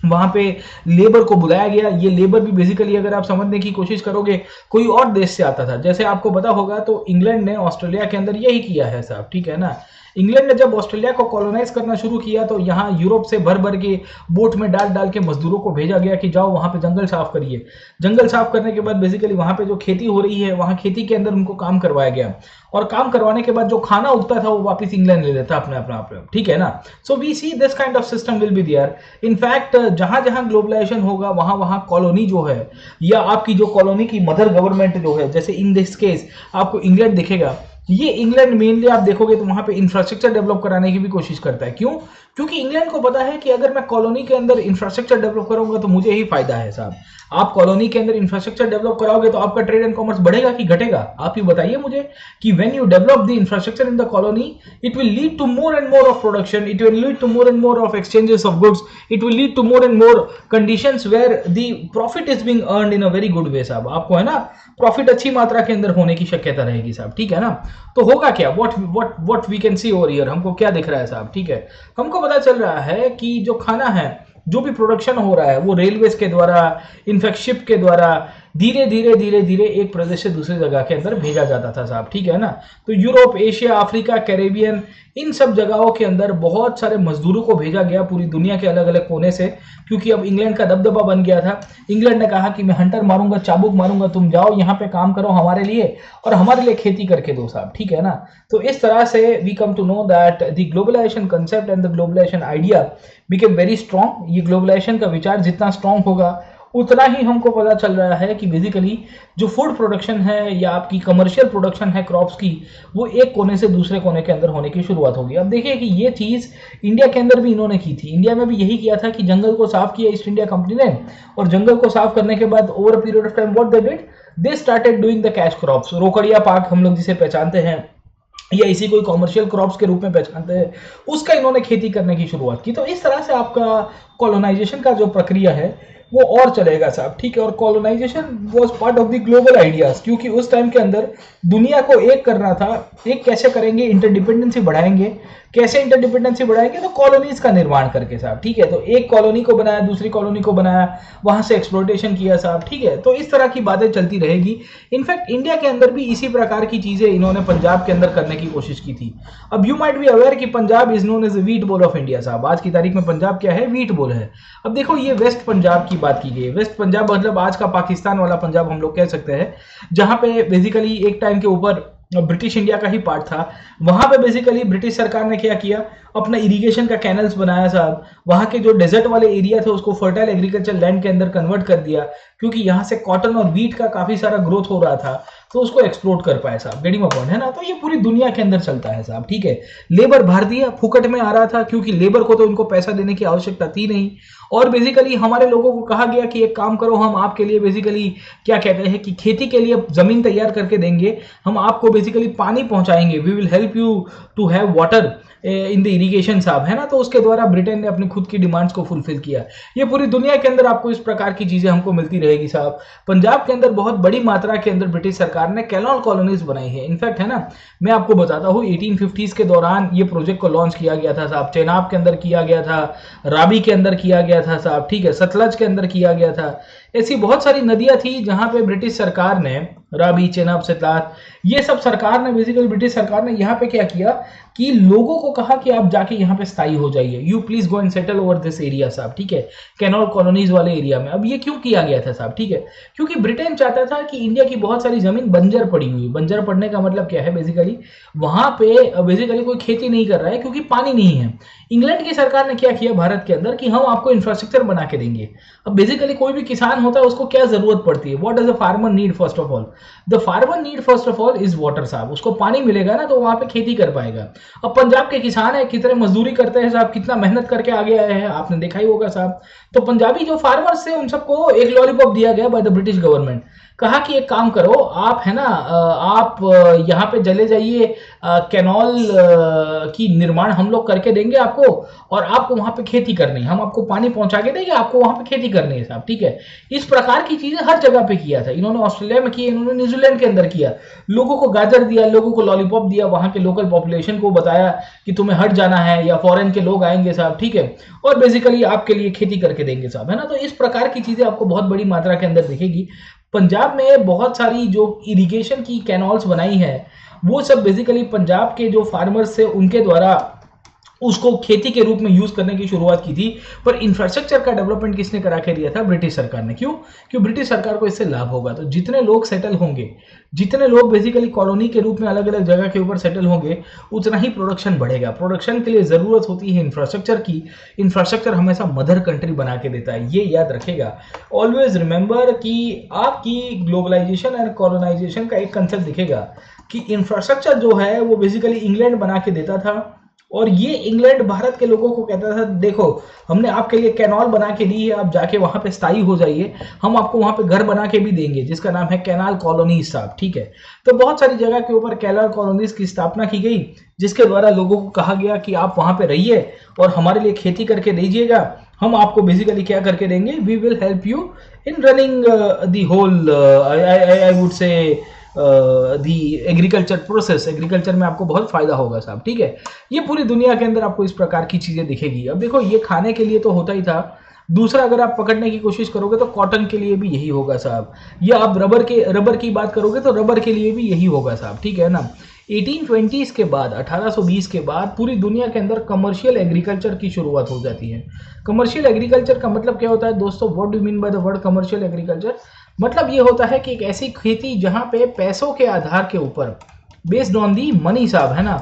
वहां पे लेबर को बुलाया गया। ये लेबर भी बेसिकली अगर आप समझने की कोशिश करोगे कोई और देश से आता था। जैसे आपको पता होगा तो इंग्लैंड ने ऑस्ट्रेलिया के अंदर यही किया है साहब, ठीक है ना। इंग्लैंड ने जब ऑस्ट्रेलिया को कॉलोनाइज करना शुरू किया तो यहाँ यूरोप से भर भर के बोट में डाल डाल के मजदूरों को भेजा गया कि जाओ वहां पे जंगल साफ करिए। जंगल साफ करने के बाद बेसिकली वहां पे जो खेती हो रही है वहां खेती के अंदर उनको काम करवाया गया, और काम करवाने के बाद जो खाना उगता था वो वापस इंग्लैंड ले लेता अपने अपना आप, ठीक है ना। So we see this kind of system will be there. In fact जहां जहां ग्लोबलाइजेशन होगा वहां वहां कॉलोनी जो है या आपकी जो कॉलोनी की मदर गवर्नमेंट जो है, जैसे इन दिस केस आपको इंग्लैंड दिखेगा, ये इंग्लैंड मेनली आप देखोगे तो वहां पे इंफ्रास्ट्रक्चर डेवलप कराने की भी कोशिश करता है। क्यों? क्योंकि इंग्लैंड को पता है कि अगर मैं कॉलोनी के अंदर इंफ्रास्ट्रक्चर डेवलप करूंगा तो मुझे ही फायदा है साहब। आप कॉलोनी के अंदर इंफ्रास्ट्रक्चर डेवलप कराओगे तो आपका ट्रेड एंड कॉमर्स बढ़ेगा कि घटेगा? आप ही बताइए मुझे कि when you develop the infrastructure in the colony it will lead to more and more of production, it will lead to more and more of exchanges of goods, it will lead to more and more conditions where the profit is being earned in a very good way साहब। आपको है ना profit अच्छी मात्रा के अंदर होने की शक्यता रहेगी साहब, ठीक है ना। तो होगा क्या, what we can see over here, हमको क्या दिख रहा है साहब, ठीक है। हमको पता चल रहा है कि जो खाना है, जो भी प्रोडक्शन हो रहा है वो रेलवेज के द्वारा, इनफैक्ट शिप के द्वारा धीरे धीरे धीरे धीरे एक प्रदेश से दूसरे जगह के अंदर भेजा जाता था साहब, ठीक है ना। तो यूरोप, एशिया, अफ्रीका, कैरेबियन, इन सब जगहों के अंदर बहुत सारे मजदूरों को भेजा गया पूरी दुनिया के अलग अलग कोने से, क्योंकि अब इंग्लैंड का दबदबा बन गया था। इंग्लैंड ने कहा कि मैं हंटर मारूंगा, चाबुक मारूंगा, तुम जाओ यहाँ पे काम करो हमारे लिए और हमारे लिए खेती करके दो साहब, ठीक है ना। तो इस तरह से we come to know that the globalization concept and the globalization idea became very strong. ये ग्लोबलाइजेशन का विचार जितना स्ट्रॉन्ग होगा उतना ही हमको पता चल रहा है कि बेसिकली जो फूड प्रोडक्शन है या आपकी कमर्शियल प्रोडक्शन है क्रॉप्स की, वो एक कोने से दूसरे कोने के अंदर होने की शुरुआत होगी। अब देखिए कि ये चीज़ इंडिया के अंदर भी इन्होंने की थी। इंडिया में भी यही किया था कि जंगल को साफ किया ईस्ट इंडिया कंपनी ने, और जंगल को साफ करने के बाद over a period of time what they did, they started doing the cash crops. Rokadia पाक हम लोग जिसे पहचानते हैं या इसी कोई कॉमर्शियल क्रॉप्स के रूप में पहचानते हैं, उसका इन्होंने खेती करने की शुरुआत की। तो इस तरह से आपका कॉलोनाइजेशन का जो प्रक्रिया है वो और चलेगा साहब, ठीक है। और colonization was part of the global ideas, क्योंकि उस टाइम के अंदर दुनिया को एक करना था। एक कैसे करेंगे, इंटरडिपेंडेंसी बढ़ाएंगे। कैसे इंटरडिपेंडेंसी बढ़ाएंगे, तो कॉलोनीज का निर्माण करके साहब, ठीक है। तो एक कॉलोनी को बनाया, दूसरी कॉलोनी को बनाया, वहां से एक्सप्लोइटेशन किया साहब, ठीक है। तो इस तरह की बातें चलती रहेगी। इनफैक्ट इंडिया के अंदर भी इसी प्रकार की चीजें इन्होंने पंजाब के अंदर करने की कोशिश की थी। अब यू माइट बी अवेयर कि Punjab is known as wheat bowl of India साहब। आज की तारीख में पंजाब क्या है, व्हीट बोल है। अब देखो ये वेस्ट पंजाब की बात की गई है। वेस्ट पंजाब मतलब आज का पाकिस्तान वाला पंजाब हम लोग कह सकते हैं, जहां पे बेसिकली एक टाइम के ऊपर ब्रिटिश इंडिया का ही पार्ट था। वहां पे बेसिकली ब्रिटिश सरकार ने क्या किया, अपना इरिगेशन का कैनल्स बनाया साहब, वहाँ के जो डेजर्ट वाले एरिया थे उसको फर्टाइल एग्रीकल्चर लैंड के अंदर कन्वर्ट कर दिया, क्योंकि यहाँ से कॉटन और वीट का काफी सारा ग्रोथ हो रहा था, तो उसको एक्सप्लोर कर पाए साहब। गेटिंग माय पॉइंट है ना। तो ये पूरी दुनिया के अंदर चलता है साहब, ठीक है। लेबर भारतीय फुकट में आ रहा था, क्योंकि लेबर को तो इनको पैसा देने की आवश्यकता थी नहीं, और बेसिकली हमारे लोगों को कहा गया कि एक काम करो, हम आपके लिए बेसिकली क्या कहते हैं कि खेती के लिए जमीन तैयार करके देंगे, हम आपको बेसिकली पानी पहुंचाएंगे, we will help you to have water in the irrigation साहब, है ना। तो उसके द्वारा ब्रिटेन ने अपनी खुद की डिमांड्स को फुलफिल किया। ये पूरी दुनिया के अंदर आपको इस प्रकार की चीजें हमको मिलती रहेगी साहब। पंजाब के अंदर बहुत बड़ी मात्रा के अंदर ब्रिटिश सरकार ने कैनाल कॉलोनीज बनाई है। इनफैक्ट है ना, मैं आपको बताता हूँ 1850s के दौरान ये प्रोजेक्ट को लॉन्च किया गया था साहब। चेनाब के अंदर किया गया था, रावी के अंदर किया गया था साहब, ठीक है, सतलज के अंदर किया गया था। ऐसी बहुत सारी नदियां थी जहां पे ब्रिटिश सरकार ने, रावी, चेनाब, सतलज, ये सब सरकार ने बेसिकली, ब्रिटिश सरकार ने यहाँ पे क्या किया कि लोगों को कहा कि आप जाके यहाँ पे स्थायी हो जाइए, you please go and settle over this area साहब, ठीक है, कैनाल कॉलोनीज वाले एरिया में। अब ये क्यों किया गया था साहब, ठीक है, क्योंकि ब्रिटेन चाहता था कि इंडिया की बहुत सारी जमीन बंजर पड़ी हुई, बंजर पड़ने का मतलब क्या है, बेसिकली वहां पे बेसिकली कोई खेती नहीं कर रहा है क्योंकि पानी नहीं है। इंग्लैंड की सरकार ने क्या किया भारत के अंदर कि हम आपको इंफ्रास्ट्रक्चर बना के देंगे। अब बेसिकली कोई भी किसान होता है उसको क्या जरूरत पड़ती है, what does the farmer need first of all, the farmer need first of all is water साहब। उसको पानी मिलेगा ना तो वहां पे खेती कर पाएगा। अब पंजाब के किसान है, कितने मजदूरी करते हैं साहब, कितना मेहनत करके आगे आए हैं, आपने देखा ही होगा साहब। तो पंजाबी जो फार्मर्स थे उन सबको एक लॉलीपॉप दिया गया बाय द ब्रिटिश गवर्नमेंट, कहा कि एक काम करो आप, है ना, आप यहाँ पे चले जाइए, कैनाल की निर्माण हम लोग करके देंगे आपको, और आपको वहां पे खेती करनी है, हम आपको पानी पहुंचा के देंगे, आपको वहां पे खेती करनी है साहब, ठीक है। इस प्रकार की चीजें हर जगह पे किया था इन्होंने, ऑस्ट्रेलिया में किया, इन्होंने न्यूजीलैंड के अंदर किया, लोगों को गाजर दिया, लोगों को लॉलीपॉप दिया, वहां के लोकल पॉपुलेशन को बताया कि तुम्हें हट जाना है या फॉरेन के लोग आएंगे साहब, ठीक है, और बेसिकली आपके लिए खेती करके देंगे साहब, है ना। तो इस प्रकार की चीजें आपको बहुत बड़ी मात्रा के अंदर दिखेगी। पंजाब में बहुत सारी जो इरिगेशन की कैनाल्स बनाई है, वो सब बेसिकली पंजाब के जो फार्मर्स थे उनके द्वारा उसको खेती के रूप में यूज करने की शुरुआत की थी। पर इंफ्रास्ट्रक्चर का डेवलपमेंट किसने करा के दिया था, ब्रिटिश सरकार ने। क्यों? क्योंकि ब्रिटिश सरकार को इससे लाभ होगा। तो जितने लोग सेटल होंगे, जितने लोग बेसिकली कॉलोनी के रूप में अलग अलग जगह के ऊपर सेटल होंगे, उतना ही प्रोडक्शन बढ़ेगा। प्रोडक्शन के लिए जरूरत होती है इंफ्रास्ट्रक्चर की। इंफ्रास्ट्रक्चर हमेशा मदर कंट्री बना के देता है, ये याद रखेगा। ऑलवेज रिमेंबर कि आपकी ग्लोबलाइजेशन एंड कॉलोनाइजेशन का एक कंसेप्ट दिखेगा कि इंफ्रास्ट्रक्चर जो है वो बेसिकली इंग्लैंड बना के देता था, और ये इंग्लैंड भारत के लोगों को कहता था देखो हमने आपके लिए कैनाल बना के दी है, आप जाके वहां पे स्थायी हो जाइए, हम आपको वहां पे घर बना के भी देंगे जिसका नाम है कैनाल कॉलोनीज साहब, ठीक है। तो बहुत सारी जगह के ऊपर कैनाल कॉलोनीज की स्थापना की गई, जिसके द्वारा लोगों को कहा गया कि आप वहां पे रहिए और हमारे लिए खेती करके दीजिएगा, हम आपको बेसिकली क्या करके देंगे, we will help you in running the whole, I would say the agriculture process. Agriculture में आपको बहुत फायदा होगा साहब, ठीक है। ये पूरी दुनिया के अंदर आपको इस प्रकार की चीजें दिखेगी। अब देखो ये खाने के लिए तो होता ही था, दूसरा अगर आप पकड़ने की कोशिश करोगे तो कॉटन के लिए भी यही होगा साहब, या आप रबर की बात करोगे तो रबर के लिए भी यही होगा साहब, ठीक है ना। 1820s के बाद, 1820 के बाद पूरी दुनिया के अंदर कमर्शियल एग्रीकल्चर की शुरुआत हो जाती है। कमर्शियल एग्रीकल्चर का मतलब क्या होता है दोस्तों, what do mean by the word commercial agriculture? मतलब ये होता है कि एक ऐसी खेती जहां पे पैसों के आधार के ऊपर, बेस्ड ऑन दी मनी साहब, है ना,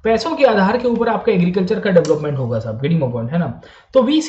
पैसों के आधार के ऊपर आपका एग्रीकल्चर का डेवलपमेंट होगा साहब, गेटिंग माय पॉइंट, है ना। तो we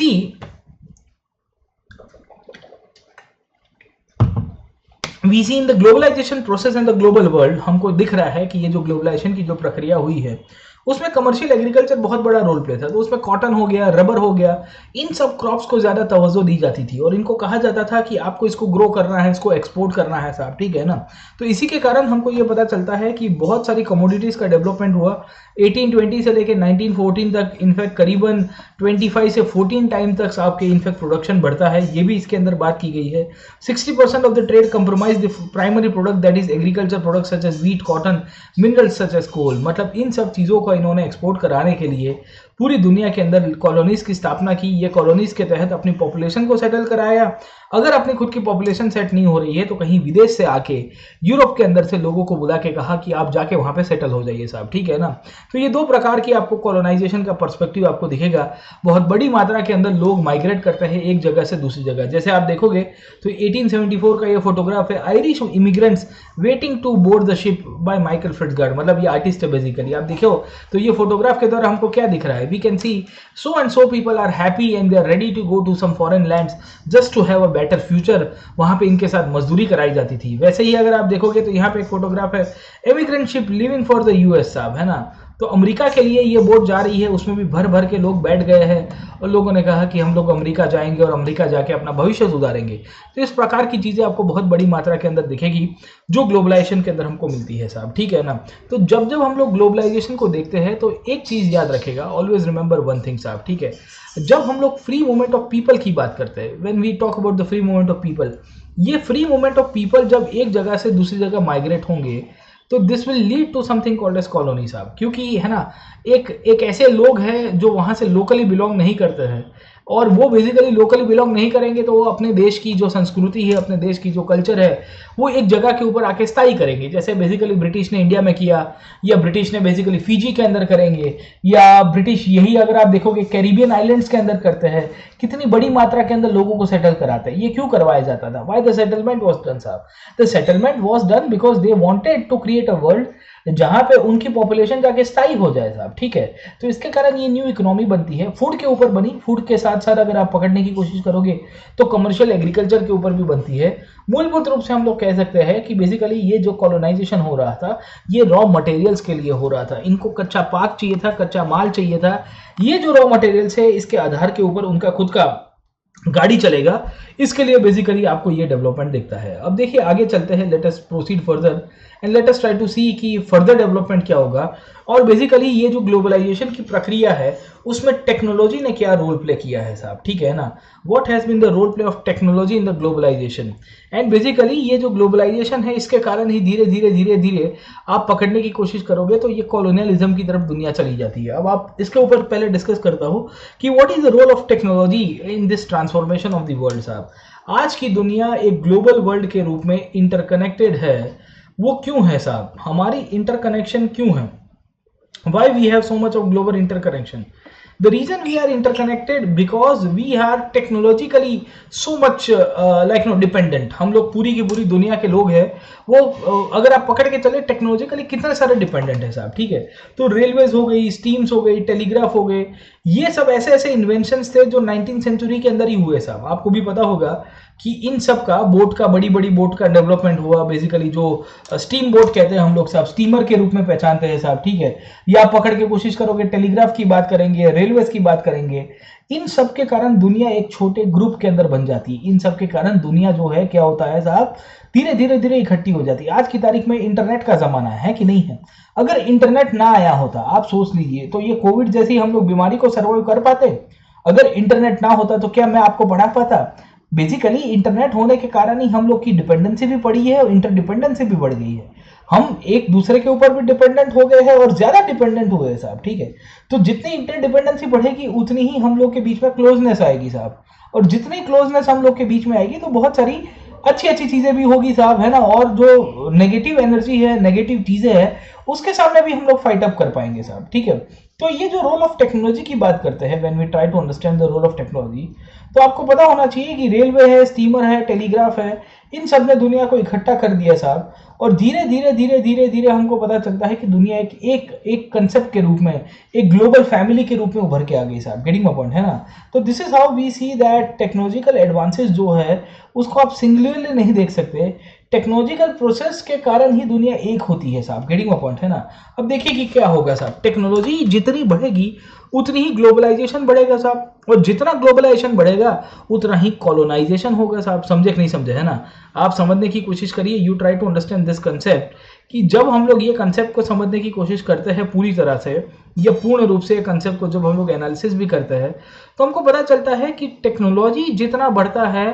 see in the globalization process and the global world, हमको दिख रहा है कि ये जो ग्लोबलाइजेशन की जो प्रक्रिया हुई है उसमें कमर्शियल एग्रीकल्चर बहुत बड़ा रोल प्ले था। तो उसमें कॉटन हो गया, रबर हो गया, इन सब क्रॉप्स को ज्यादा तवज्जो दी जाती थी और इनको कहा जाता था कि आपको इसको ग्रो करना है, इसको एक्सपोर्ट करना है साहब, ठीक है ना। तो इसी के कारण हमको ये पता चलता है कि बहुत सारी कमोडिटीज का डेवलपमेंट हुआ 1820 से लेकर 1914 तक। इनफैक्ट करीबन 25 से 14 टाइम तक आपके इनफैक्ट प्रोडक्शन बढ़ता है, ये भी इसके अंदर बात की गई है। 60% of the trade compromise the primary product that is agriculture product such as wheat, cotton, minerals such as coal. मतलब इन सब चीजों को इन्होंने एक्सपोर्ट कराने के लिए पूरी दुनिया के अंदर कॉलोनीज की स्थापना की। ये कॉलोनीज के तहत अपनी पॉपुलेशन को सेटल कराया। अगर अपनी खुद की पॉपुलेशन सेट नहीं हो रही है तो कहीं विदेश से आके यूरोप के अंदर से लोगों को बुला के कहा कि आप जाके वहां पे सेटल हो जाइए साहब, ठीक है ना। तो ये दो प्रकार की आपको कॉलोनाइजेशन का पर्सपेक्टिव आपको दिखेगा। बहुत बड़ी मात्रा के अंदर लोग माइग्रेट करते हैं एक जगह से दूसरी जगह। जैसे आप देखोगे तो 1874 का ये फोटोग्राफ है, Irish immigrants waiting to board the ship by Michael Fitzgerald. मतलब ये आर्टिस्ट है बेसिकली, आप देखो तो ये फोटोग्राफ के द्वारा हमको क्या दिख रहा है, we can see so and so people are happy and they are ready to go to some foreign lands just to have a better future. वहां पे इनके साथ मजदूरी कराई जाती थी। वैसे ही अगर आप देखोगे तो यहाँ पे एक फोटोग्राफ है, immigrant ship living for the US साहब, है ना। तो अमेरिका के लिए ये बोट जा रही है, उसमें भी भर भर के लोग बैठ गए हैं और लोगों ने कहा कि हम लोग अमेरिका जाएंगे और अमेरिका जाके अपना भविष्य सुधारेंगे। तो इस प्रकार की चीजें आपको बहुत बड़ी मात्रा के अंदर दिखेगी जो ग्लोबलाइजेशन के अंदर हमको मिलती है साहब, ठीक है ना। तो जब जब हम लोग ग्लोबलाइजेशन को देखते हैं तो एक चीज याद रखेगा, ऑलवेज रिमेंबर वन थिंग साहब, ठीक है। जब हम लोग फ्री मूवमेंट ऑफ पीपल की बात करते हैं, when we talk about the free movement of people, ये फ्री मूवमेंट ऑफ पीपल जब एक जगह से दूसरी जगह माइग्रेट होंगे तो this will lead to something called as colony साहब। क्योंकि है ना, एक ऐसे लोग हैं जो वहां से लोकली बिलोंग नहीं करते हैं, और वो बेसिकली लोकली बिलोंग नहीं करेंगे तो वो अपने देश की जो संस्कृति है, अपने देश की जो कल्चर है, वो एक जगह के ऊपर आके स्थायी करेंगे। जैसे बेसिकली ब्रिटिश ने इंडिया में किया, या ब्रिटिश ने बेसिकली फिजी के अंदर करेंगे, या ब्रिटिश यही अगर आप देखोगे कैरिबियन आइलैंड्स के अंदर करते हैं, कितनी बड़ी मात्रा के अंदर लोगों को सेटल कराते हैं। ये क्यों करवाया जाता था? Why the settlement was done साहब? The settlement was done because they wanted to create a world जहां पे उनकी पॉपुलेशन जाके स्थायी हो जाए साहब, ठीक है। तो इसके कारण ये न्यू इकोनॉमी बनती है, फूड के ऊपर बनी, फूड के साथ साथ अगर आप पकड़ने की कोशिश करोगे तो कमर्शियल एग्रीकल्चर के ऊपर भी बनती है। मूलभूत रूप से हम लोग कह सकते हैं कि बेसिकली ये जो कॉलोनाइजेशन हो रहा था ये रॉ मटेरियल्स के लिए हो रहा था। इनको कच्चा पाक चाहिए था, कच्चा माल चाहिए था। ये जो रॉ मटेरियल्स है इसके आधार के ऊपर उनका खुद का गाड़ी चलेगा, इसके लिए बेसिकली आपको ये डेवलपमेंट दिखता है। अब देखिए आगे चलते हैं, let us proceed further and let us try to see कि फर्दर डेवलपमेंट क्या होगा। और बेसिकली ये जो ग्लोबलाइजेशन की प्रक्रिया है उसमें टेक्नोलॉजी ने क्या रोल प्ले किया है साहब, ठीक है ना। What has been the role play of technology in the globalization. And basically ये जो ग्लोबलाइजेशन है इसके कारण ही धीरे धीरे धीरे धीरे आप पकड़ने की कोशिश करोगे तो ये कॉलोनियलिज्म की तरफ दुनिया चली जाती है। अब आप इसके ऊपर पहले डिस्कस करता हूं कि what is the role of technology in this transformation of the world साहब। आज की दुनिया एक ग्लोबल वर्ल्ड के रूप में इंटरकनेक्टेड है। वो क्यों है साहब? हमारी इंटरकनेक्शन क्यों है? Why we have so much of global interconnection? The reason we are interconnected because we are technologically so much dependent. हम लोग पूरी की पूरी दुनिया के लोग हैं वो अगर आप पकड़ के चले टेक्नोलॉजिकली कितने सारे डिपेंडेंट है साहब, ठीक है। तो रेलवेज हो गई, स्टीम्स हो गई, टेलीग्राफ हो गए, ये सब ऐसे ऐसे इन्वेंशंस थे जो 19th सेंचुरी के अंदर ही हुए साहब। आपको भी पता होगा कि इन सब का बोट का बड़ी बड़ी बोट का डेवलपमेंट हुआ, बेसिकली जो स्टीम बोट कहते हैं हम लोग साहब, स्टीमर के रूप में पहचानते हैं साहब, ठीक है। या आप पकड़ के कोशिश करोगे टेलीग्राफ की बात करेंगे, रेलवेज की बात करेंगे, इन सब के कारण दुनिया एक छोटे ग्रुप के अंदर बन जाती है। इन सब के कारण दुनिया जो है क्या होता है साहब, धीरे धीरे धीरे इकट्ठी हो जाती है। आज की तारीख में इंटरनेट का जमाना है कि नहीं है? अगर इंटरनेट ना आया होता, आप सोच लीजिए, तो ये कोविड जैसी हम लोग बीमारी को सर्वाइव कर पाते? अगर इंटरनेट ना होता तो क्या मैं आपको पढ़ा पाता? बेसिकली इंटरनेट होने के कारण ही हम लोग की डिपेंडेंसी भी बढ़ी है और इंटरडिपेंडेंसी भी बढ़ गई है। हम एक दूसरे के ऊपर भी डिपेंडेंट हो गए हैं और ज्यादा डिपेंडेंट हो गए साहब, ठीक है। तो जितनी इंटरडिपेंडेंसी बढ़ेगी उतनी ही हम लोग के बीच में क्लोजनेस आएगी साहब, और जितनी क्लोजनेस हम लोग के बीच में आएगी तो बहुत सारी अच्छी अच्छी चीजें भी होगी साहब, है ना। और जो नेगेटिव एनर्जी है, नेगेटिव चीजें हैं, उसके सामने भी हम लोग फाइट अप कर पाएंगे साहब, ठीक है। तो ये जो रोल ऑफ टेक्नोलॉजी की बात करते हैं, when we try to understand the role of technology, तो आपको पता होना चाहिए कि रेलवे है, स्टीमर है, टेलीग्राफ है, इन सब ने दुनिया को इकट्ठा कर दिया साहब। और धीरे धीरे धीरे धीरे धीरे हमको पता चलता है कि दुनिया एक कंसेप्ट के रूप में, एक ग्लोबल फैमिली के रूप में उभर के आ गई साहब। गेटिंग माय पॉइंट, है ना। तो this is how we see that technological advances जो है उसको आप सिंगुलरली नहीं देख सकते। टेक्नोलॉजिकल प्रोसेस के कारण ही दुनिया एक होती है साहब। गेटिंग माय पॉइंट, है ना। अब देखिए कि क्या होगा साहब, टेक्नोलॉजी जितनी बढ़ेगी उतनी ही ग्लोबलाइजेशन बढ़ेगा साहब, और जितना ग्लोबलाइजेशन बढ़ेगा उतना ही कॉलोनाइजेशन होगा साहब। समझे कि नहीं समझे, है ना। आप समझने की कोशिश करिए, you try to understand this concept, कि जब हम लोग ये कंसेप्ट को समझने की कोशिश करते हैं पूरी तरह से या पूर्ण रूप से कंसेप्ट को जब हम लोग एनालिसिस भी करते हैं तो हमको पता चलता है कि टेक्नोलॉजी जितना बढ़ता है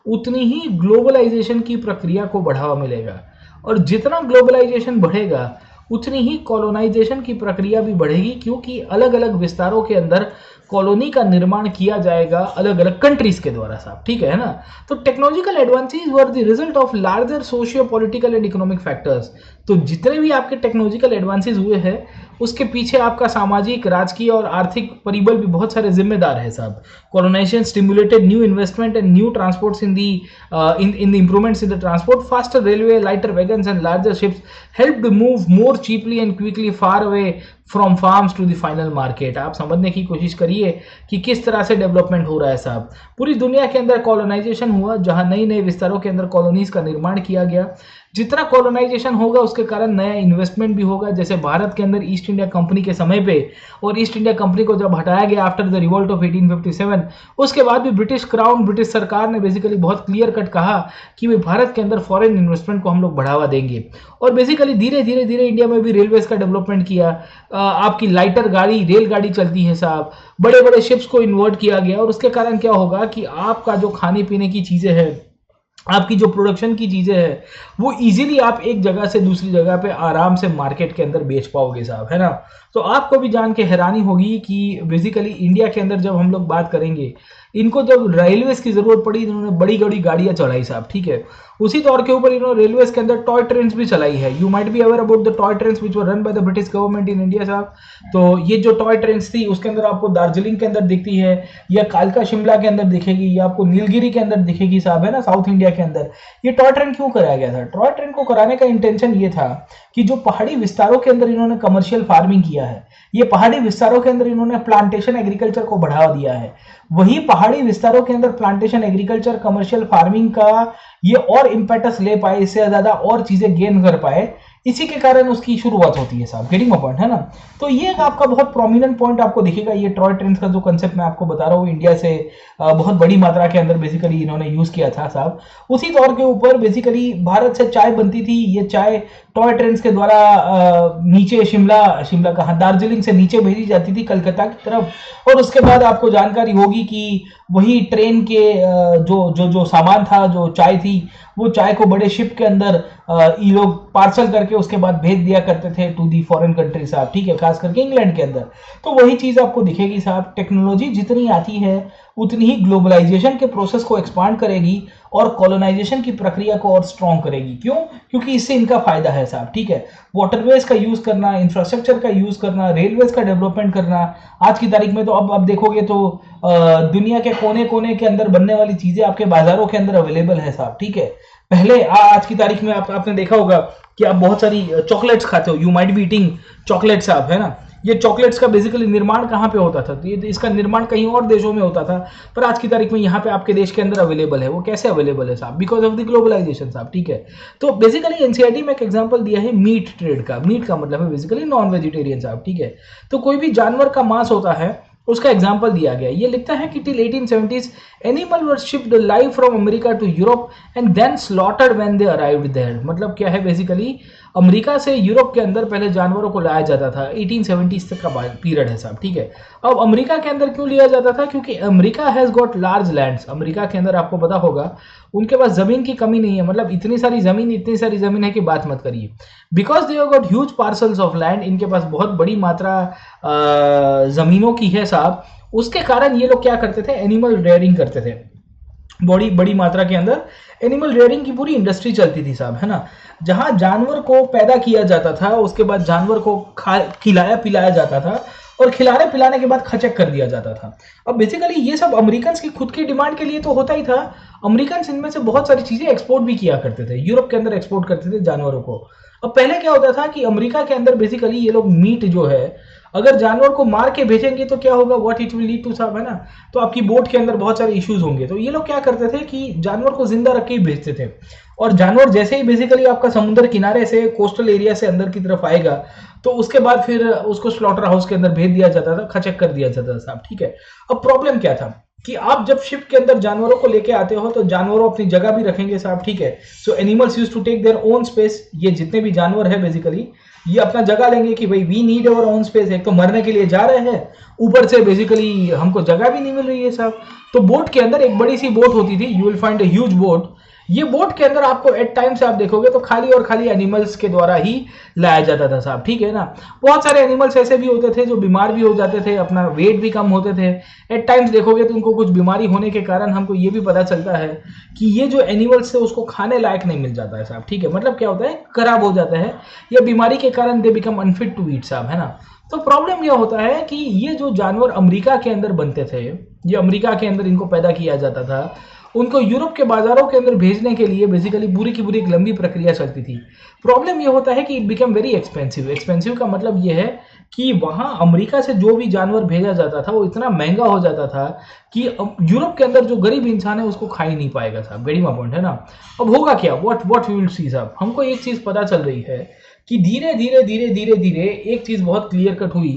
उतनी ही ग्लोबलाइजेशन की प्रक्रिया को बढ़ावा मिलेगा, और जितना ग्लोबलाइजेशन बढ़ेगा उतनी ही कॉलोनाइजेशन की प्रक्रिया भी बढ़ेगी, क्योंकि अलग अलग विस्तारों के अंदर कॉलोनी का निर्माण किया जाएगा अलग अलग कंट्रीज के द्वारा साहब, ठीक है ना। तो technological advances were the result of larger socio political and economic factors. तो जितने भी आपके टेक्नोलॉजिकल एडवांसेस हुए हैं उसके पीछे आपका सामाजिक, राजकीय और आर्थिक परिबल भी बहुत सारे जिम्मेदार है साहब। Colonization stimulated new investment and new transports in the improvements in the transport. Faster railway, lighter wagons and larger ships helped move more cheaply and quickly far away from farms to the final market. आप समझने की कोशिश करिए कि किस तरह से development हो रहा है साहब। पूरी दुनिया के अंदर कॉलोनाइजेशन हुआ, जहां नई नई विस्तारों के अंदर कॉलोनीज का निर्माण किया गया। जितना कॉलोनाइजेशन होगा उसके कारण नया इन्वेस्टमेंट भी होगा। जैसे भारत के अंदर ईस्ट इंडिया कंपनी के समय पे, और ईस्ट इंडिया कंपनी को जब हटाया गया आफ्टर द रिवोल्ट ऑफ 1857, उसके बाद भी ब्रिटिश क्राउन, ब्रिटिश सरकार ने बेसिकली बहुत क्लियर कट कहा कि भाई भारत के अंदर फॉरेन इन्वेस्टमेंट को हम लोग बढ़ावा देंगे। और बेसिकली धीरे धीरे धीरे इंडिया में भी रेलवेज का डेवलपमेंट किया। आपकी लाइटर गाड़ी, रेलगाड़ी चलती है साहब, बड़े बड़े शिप्स को इन्वर्ट किया गया। और उसके कारण क्या होगा कि आपका जो खाने पीने की चीजें हैं, आपकी जो प्रोडक्शन की चीजें हैं, वो इजीली आप एक जगह से दूसरी जगह पे आराम से मार्केट के अंदर बेच पाओगे साहब, है ना। तो आपको भी जान के हैरानी होगी कि बेसिकली इंडिया के अंदर जब हम लोग बात करेंगे, इनको जब रेलवेज की जरूरत पड़ी, इन्होंने बड़ी बड़ी गाड़ियां चलाई साहब, ठीक है। उसी तौर के ऊपर इन्होंने रेलवेज के अंदर टॉय ट्रेन्स भी चलाई है। You might be aware about the toy trains which were run by the British government in India साहब। तो ये जो टॉय ट्रेन्स थी उसके अंदर आपको दार्जिलिंग के अंदर दिखती है, या कालका शिमला के अंदर दिखेगी, या आपको नीलगिरी के अंदर दिखेगी साहब, है ना, साउथ इंडिया के अंदर। ये टॉय ट्रेन क्यों कराया गया था? टॉय ट्रेन को कराने का इंटेंशन ये था कि जो पहाड़ी विस्तारों के अंदर इन्होंने कमर्शियल फार्मिंग किया है, ये पहाड़ी विस्तारों के अंदर इन्होंने प्लांटेशन एग्रीकल्चर को बढ़ावा दिया है, वही पहाड़ी विस्तारों के अंदर प्लांटेशन एग्रीकल्चर, कमर्शियल फार्मिंग का ये और इम्पेटस ले पाए, इससे ज्यादा और चीजें गेन कर पाए, इसी के कारण उसकी शुरुआत होती है साहब। गेटिंग माय पॉइंट, है ना। तो ये आपका बहुत प्रोमिनेंट पॉइंट आपको दिखेगा। ये टॉय ट्रेन का जो कंसेप्ट मैं आपको बता रहा हूँ, इंडिया से बहुत बड़ी मात्रा के अंदर बेसिकली इन्होंने यूज किया था साहब। उसी तौर के ऊपर बेसिकली भारत से चाय बनती थी। ये चाय टॉय ट्रेन के द्वारा नीचे शिमला कहाँ, दार्जिलिंग से नीचे भेजी जाती थी कलकत्ता की तरफ। और उसके बाद आपको जानकारी होगी कि वही ट्रेन के जो सामान था, जो चाय थी, वो चाय को बड़े शिप के अंदर ये लोग पार्सल करके उसके बाद भेज दिया करते थे टू दी फॉरेन कंट्री साहब, ठीक है, खास करके इंग्लैंड के अंदर। तो वही चीज आपको दिखेगी साहब। टेक्नोलॉजी जितनी आती है उतनी ही ग्लोबलाइजेशन के प्रोसेस को एक्सपांड करेगी और कॉलोनाइजेशन की प्रक्रिया को और स्ट्रॉन्ग करेगी। क्यों? क्योंकि इससे इनका फायदा है साहब, ठीक है। वाटरवेज का यूज करना, इंफ्रास्ट्रक्चर का यूज करना, रेलवेज का डेवलपमेंट करना। आज की तारीख में तो अब देखोगे तो दुनिया के कोने कोने के अंदर बनने वाली चीजें आपके बाजारों के अंदर अवेलेबल है साहब, ठीक है। पहले आज की तारीख में आपने देखा होगा कि आप बहुत सारी चॉकलेट्स खाते हो, you might be eating chocolates साहब, है ना। ये चॉकलेट्स का बेसिकली निर्माण कहाँ पे होता था? तो ये इसका निर्माण कहीं और देशों में होता था, पर आज की तारीख में यहाँ पे आपके देश के अंदर अवेलेबल है। वो कैसे अवेलेबल है साहब? बिकॉज ऑफ द ग्लोबलाइजेशन साहब, ठीक है। तो बेसिकली एनसीईआरटी में एक एग्जांपल दिया है मीट ट्रेड का। मीट का मतलब है बेसिकली नॉन वेजिटेरियन साहब, ठीक है। तो कोई भी जानवर का मांस होता है, उसका एग्जाम्पल दिया गया। ये लिखता है कि till 1870s animal were shipped live from America to Europe and then slaughtered when they arrived there. मतलब क्या है, बेसिकली अमेरिका से यूरोप के अंदर पहले जानवरों को लाया जाता था। 1870s तक का पीरियड है साहब, ठीक है। अब अमेरिका के अंदर क्यों लिया जाता था? क्योंकि America has got large lands. America के अंदर आपको पता होगा उनके पास जमीन की कमी नहीं है। मतलब इतनी सारी जमीन है कि बात मत करिए। Because they have got huge parcels of land, इनके पास बहुत बड़ी मात्रा जमीनों की है साहब। उसके कारण ये लोग क्या करते थे? एनिमल रेयरिंग करते थे। बड़ी मात्रा के अंदर एनिमल रेयरिंग की पूरी इंडस्ट्री चलती थी साहब, है ना। जहां जानवर को पैदा किया जाता था, उसके बाद जानवर को खिलाया पिलाया जाता था, और खिलाने पिलाने के बाद खचक कर दिया जाता था। अब बेसिकली ये सब अमेरिकन की खुद की डिमांड के लिए तो होता ही था। अमेरिकन इनमें से बहुत सारी चीजें एक्सपोर्ट भी किया करते थे, यूरोप के अंदर एक्सपोर्ट करते थे जानवरों को। अब पहले क्या होता था कि अमेरिका के अंदर बेसिकली ये लोग मीट जो है, अगर जानवर को मार के भेजेंगे तो क्या होगा, what it will lead to साहब, है ना। तो आपकी बोट के अंदर बहुत सारे इश्यूज होंगे। तो ये लोग क्या करते थे कि जानवर को जिंदा रख के ही भेजते थे, और जानवर जैसे ही बेसिकली आपका समुद्र किनारे से, कोस्टल एरिया से अंदर की तरफ आएगा, तो उसके बाद फिर उसको स्लॉटर हाउस के अंदर भेज दिया जाता था, खचक कर दिया जाता था साहब, ठीक है। अब प्रॉब्लम क्या था कि आप जब शिप के अंदर जानवरों को लेके आते हो तो जानवरों अपनी जगह भी रखेंगे साहब, ठीक है। So animals used to take their own space. ये जितने भी जानवर है बेसिकली ये अपना जगह लेंगे कि भाई we need our own space. एक तो मरने के लिए जा रहे हैं, ऊपर से बेसिकली हमको जगह भी नहीं मिल रही है साहब। तो बोट के अंदर एक बड़ी सी बोट होती थी, you will find a huge boat. ये बोट के अंदर आपको एट टाइम से आप देखोगे तो खाली और खाली एनिमल्स के द्वारा ही लाया जाता था साहब, ठीक है ना। बहुत सारे एनिमल्स ऐसे भी होते थे जो बीमार भी हो जाते थे, अपना वेट भी कम होते थे। एट टाइम्स देखोगे तो उनको कुछ बीमारी होने के कारण हमको ये भी पता चलता है कि ये जो एनिमल्स थे उसको खाने लायक नहीं मिल जाता है साहब, ठीक है। मतलब क्या होता है, खराब हो जाता है, या बीमारी के कारण they become unfit to eat साहब, है ना। तो प्रॉब्लम यह होता है कि ये जो जानवर अमेरिका के अंदर बनते थे, ये अमेरिका के अंदर इनको पैदा किया जाता था, उनको यूरोप के बाजारों के अंदर भेजने के लिए बेसिकली पूरी की पूरी एक लंबी प्रक्रिया चलती थी। प्रॉब्लम यह होता है कि it become very expensive. Expensive का मतलब यह है कि वहां अमेरिका से जो भी जानवर भेजा जाता था वो इतना महंगा हो जाता था कि यूरोप के अंदर जो गरीब इंसान है उसको खा ही नहीं पाएगा साहब, वेरी पॉइंट है ना। अब होगा क्या, व्हाट वी विल सी साहब, हमको एक चीज पता चल रही है कि धीरे धीरे धीरे धीरे धीरे एक चीज बहुत क्लियर कट हुई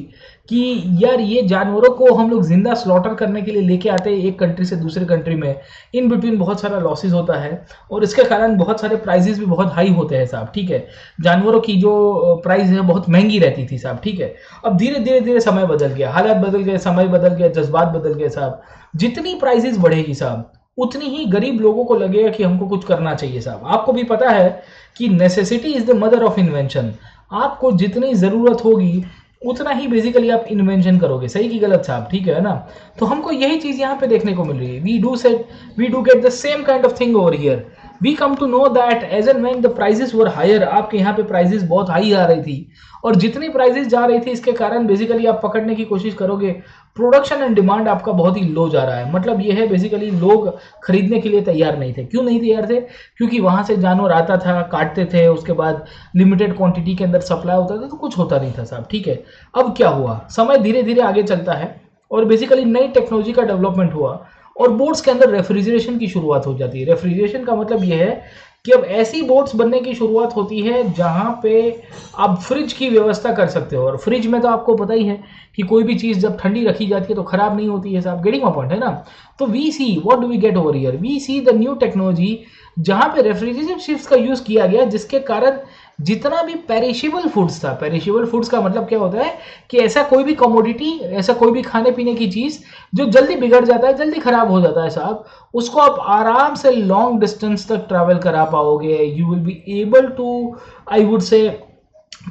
कि यार ये जानवरों को हम लोग जिंदा स्लॉटर करने के लिए लेके आते हैं एक कंट्री से दूसरे कंट्री में, इन बिटवीन बहुत सारा लॉसेस होता है और इसके कारण बहुत सारे प्राइजेस भी बहुत हाई होते हैं साहब, ठीक है। जानवरों की जो प्राइस है बहुत महंगी रहती थी साहब, ठीक है। अब धीरे धीरे धीरे समय बदल गया, हालात बदल गए, समय बदल गया, जज्बात बदल गए साहब। जितनी प्राइजेस बढ़ेगी साहब उतनी ही गरीब लोगों को लगेगा कि हमको कुछ करना चाहिए साहब। आपको भी पता है कि necessity is the mother of invention. आपको जितनी जरूरत होगी उतना ही बेसिकली आप इन्वेंशन करोगे, सही की गलत साहब, ठीक है ना। तो हमको यही चीज यहाँ पे देखने को मिल रही है। We do get the same kind of thing over here. We come to know that as and when the prices were higher, आपके यहाँ पे प्राइसेस बहुत हाई आ रही थी, और जितनी प्राइसेस जा रही थी इसके कारण बेसिकली आप पकड़ने की कोशिश करोगे, प्रोडक्शन एंड डिमांड आपका बहुत ही लो जा रहा है। मतलब ये है बेसिकली लोग खरीदने के लिए तैयार नहीं थे। क्यों नहीं तैयार थे? क्योंकि वहां से जानवर आता था, काटते थे, उसके बाद लिमिटेड क्वांटिटी के अंदर सप्लाई होता था तो कुछ होता नहीं था साहब, ठीक है। अब क्या हुआ, समय धीरे धीरे आगे चलता है और बेसिकली नई टेक्नोलॉजी का डेवलपमेंट हुआ और बोट्स के अंदर रेफ्रिजरेशन की शुरुआत हो जाती है। रेफ्रिजरेशन का मतलब यह है कि अब ऐसी बोट्स बनने की शुरुआत होती है जहां पे आप फ्रिज की व्यवस्था कर सकते हो, और फ्रिज में तो आपको पता ही है कि कोई भी चीज जब ठंडी रखी जाती है तो खराब नहीं होती है साहब, गेटिंग माय पॉइंट है ना। तो we see what do we get over here, we see the new technology जहां पे रेफ्रिजरेशन शिप्स का यूज किया गया, जिसके कारण जितना भी पेरिशेबल फूड्स था, पेरिशेबल फूड्स का मतलब क्या होता है कि ऐसा कोई भी कमोडिटी, ऐसा कोई भी खाने पीने की चीज जो जल्दी बिगड़ जाता है, जल्दी खराब हो जाता है साहब, उसको आप आराम से लॉन्ग डिस्टेंस तक ट्रैवल करा पाओगे। You will be able to, I would say,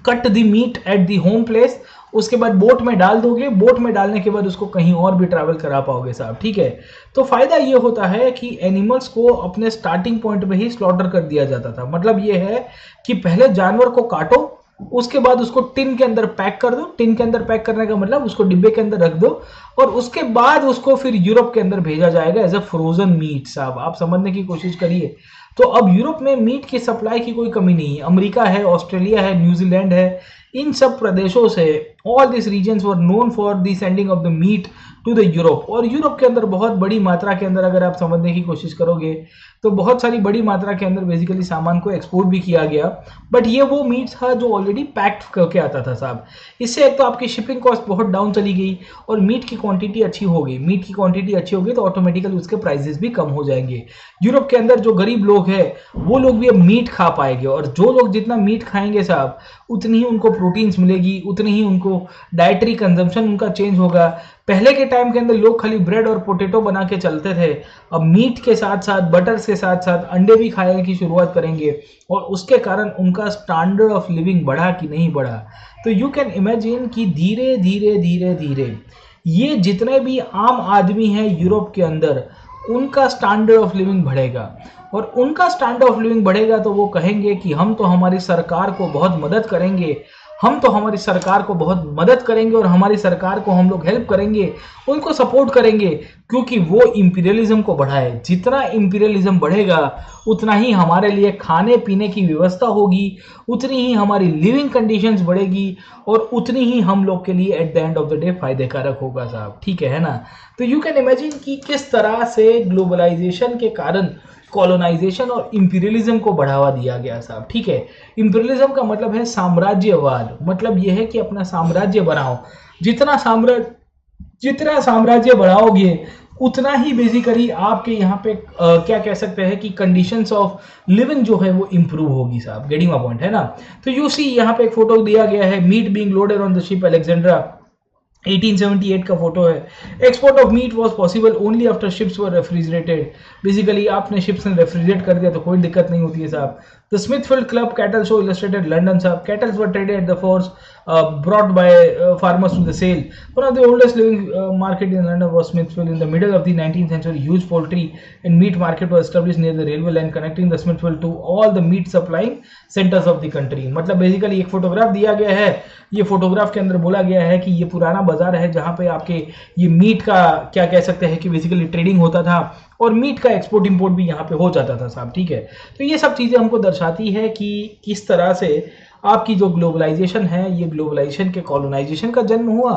cut the meat at the home place, उसके बाद बोट में डाल दोगे, बोट में डालने के बाद उसको कहीं और भी ट्रैवल करा पाओगे साहब, ठीक है। तो फायदा ये होता है कि एनिमल्स को अपने स्टार्टिंग पॉइंट पे ही स्लॉटर कर दिया जाता था। मतलब ये है कि पहले जानवर को काटो, उसके बाद उसको टिन के अंदर पैक कर दो। टिन के अंदर पैक करने का मतलब उसको डिब्बे के अंदर रख दो और उसके बाद उसको फिर यूरोप के अंदर भेजा जाएगा एज अ फ्रोजन मीट साहब। आप समझने की कोशिश करिए। तो अब यूरोप में मीट की सप्लाई की कोई कमी नहीं है। अमेरिका है, ऑस्ट्रेलिया है, न्यूजीलैंड है, इन सब प्रदेशों से all this regions were known for the sending of the meat to the Europe. और यूरोप के अंदर बहुत बड़ी मात्रा के अंदर अगर आप समझने की कोशिश करोगे तो बहुत सारी बड़ी मात्रा के अंदर बेसिकली सामान को एक्सपोर्ट भी किया गया। बट ये वो मीट था जो ऑलरेडी पैक्ड करके आता था साहब। इससे एक तो आपकी शिपिंग कॉस्ट बहुत डाउन चली गई और मीट की क्वांटिटी अच्छी हो गई। मीट की क्वांटिटी अच्छी होगी तो ऑटोमेटिकली उसके प्राइसेस भी कम हो जाएंगे। यूरोप के अंदर जो गरीब लोग हैं वो लोग भी अब मीट खा पाएंगे, और जो लोग जितना मीट खाएंगे साहब उतनी ही उनको प्रोटीन्स मिलेगी, उतनी ही उनको डाइटरी कंजम्पशन उनका चेंज होगा। पहले के टाइम के अंदर लोग खाली ब्रेड और पोटैटो बना के चलते थे, अब मीट के साथ साथ, बटर के साथ साथ अंडे भी खाने की शुरुआत करेंगे और उसके कारण उनका स्टैंडर्ड ऑफ लिविंग बढ़ा कि नहीं बढ़ा। तो यू कैन इमेजिन कि धीरे धीरे धीरे धीरे ये जितने भी आम आदमी हैं यूरोप के अंदर उनका स्टैंडर्ड ऑफ लिविंग बढ़ेगा, और उनका स्टैंडर्ड ऑफ लिविंग बढ़ेगा तो वो कहेंगे कि हम तो हमारी सरकार को बहुत मदद करेंगे, हम तो हमारी सरकार को बहुत मदद करेंगे और हमारी सरकार को हम लोग हेल्प करेंगे, उनको सपोर्ट करेंगे, क्योंकि वो इंपीरियलिज्म को बढ़ाए। जितना इंपीरियलिज्म बढ़ेगा उतना ही हमारे लिए खाने पीने की व्यवस्था होगी, उतनी ही हमारी लिविंग कंडीशंस बढ़ेगी और उतनी ही हम लोग के लिए at the end of the day फायदेकारक होगा साहब, ठीक है ना। तो यू कैन इमेजिन कि किस तरह से ग्लोबलाइजेशन के कारण कॉलोनाइजेशन और इंपीरियलिज्म को बढ़ावा दिया गया साहब, ठीक है। इंपीरियलिज्म का मतलब है साम्राज्यवाद। मतलब यह है कि अपना साम्राज्य बनाओ, जितना साम्राज्य बढ़ाओगे उतना ही बेसिकली आपके यहाँ पे क्या कह सकते हैं कि कंडीशंस ऑफ लिविंग जो है वो इंप्रूव होगी साहब, गेटिंग माय पॉइंट है ना। तो यू सी यहाँ पे एक फोटो दिया गया है, meat being loaded on the ship Alexandra 1878 का फोटो है। Export of meat was possible only after ships were refrigerated. Basically आपने शिप्स ने रेफ्रिजरेट कर दिया तो कोई दिक्कत नहीं होती है साहब। The Smithfield club cattle show illustrated London साहब। Cattles were traded at the force brought by farmers to the sale. One of the oldest living market in London was Smithfield. In the middle of the 19th century, huge poultry and meat market was established near the railway line connecting the Smithfield to all the meat supplying centers of the country. मतलब basically एक photograph दिया गया है, ये photograph के अंदर बोला गया है कि ये पुराना बाजार है जहां पे आपके ये मीट का क्या कह सकते हैं कि बेसिकली ट्रेडिंग होता था और मीट का एक्सपोर्ट इंपोर्ट भी यहाँ पे हो जाता था साहब, ठीक है। तो ये सब चीज़ें हमको दर्शाती है कि किस तरह से आपकी जो ग्लोबलाइजेशन है, ये ग्लोबलाइजेशन के कॉलोनाइजेशन का जन्म हुआ।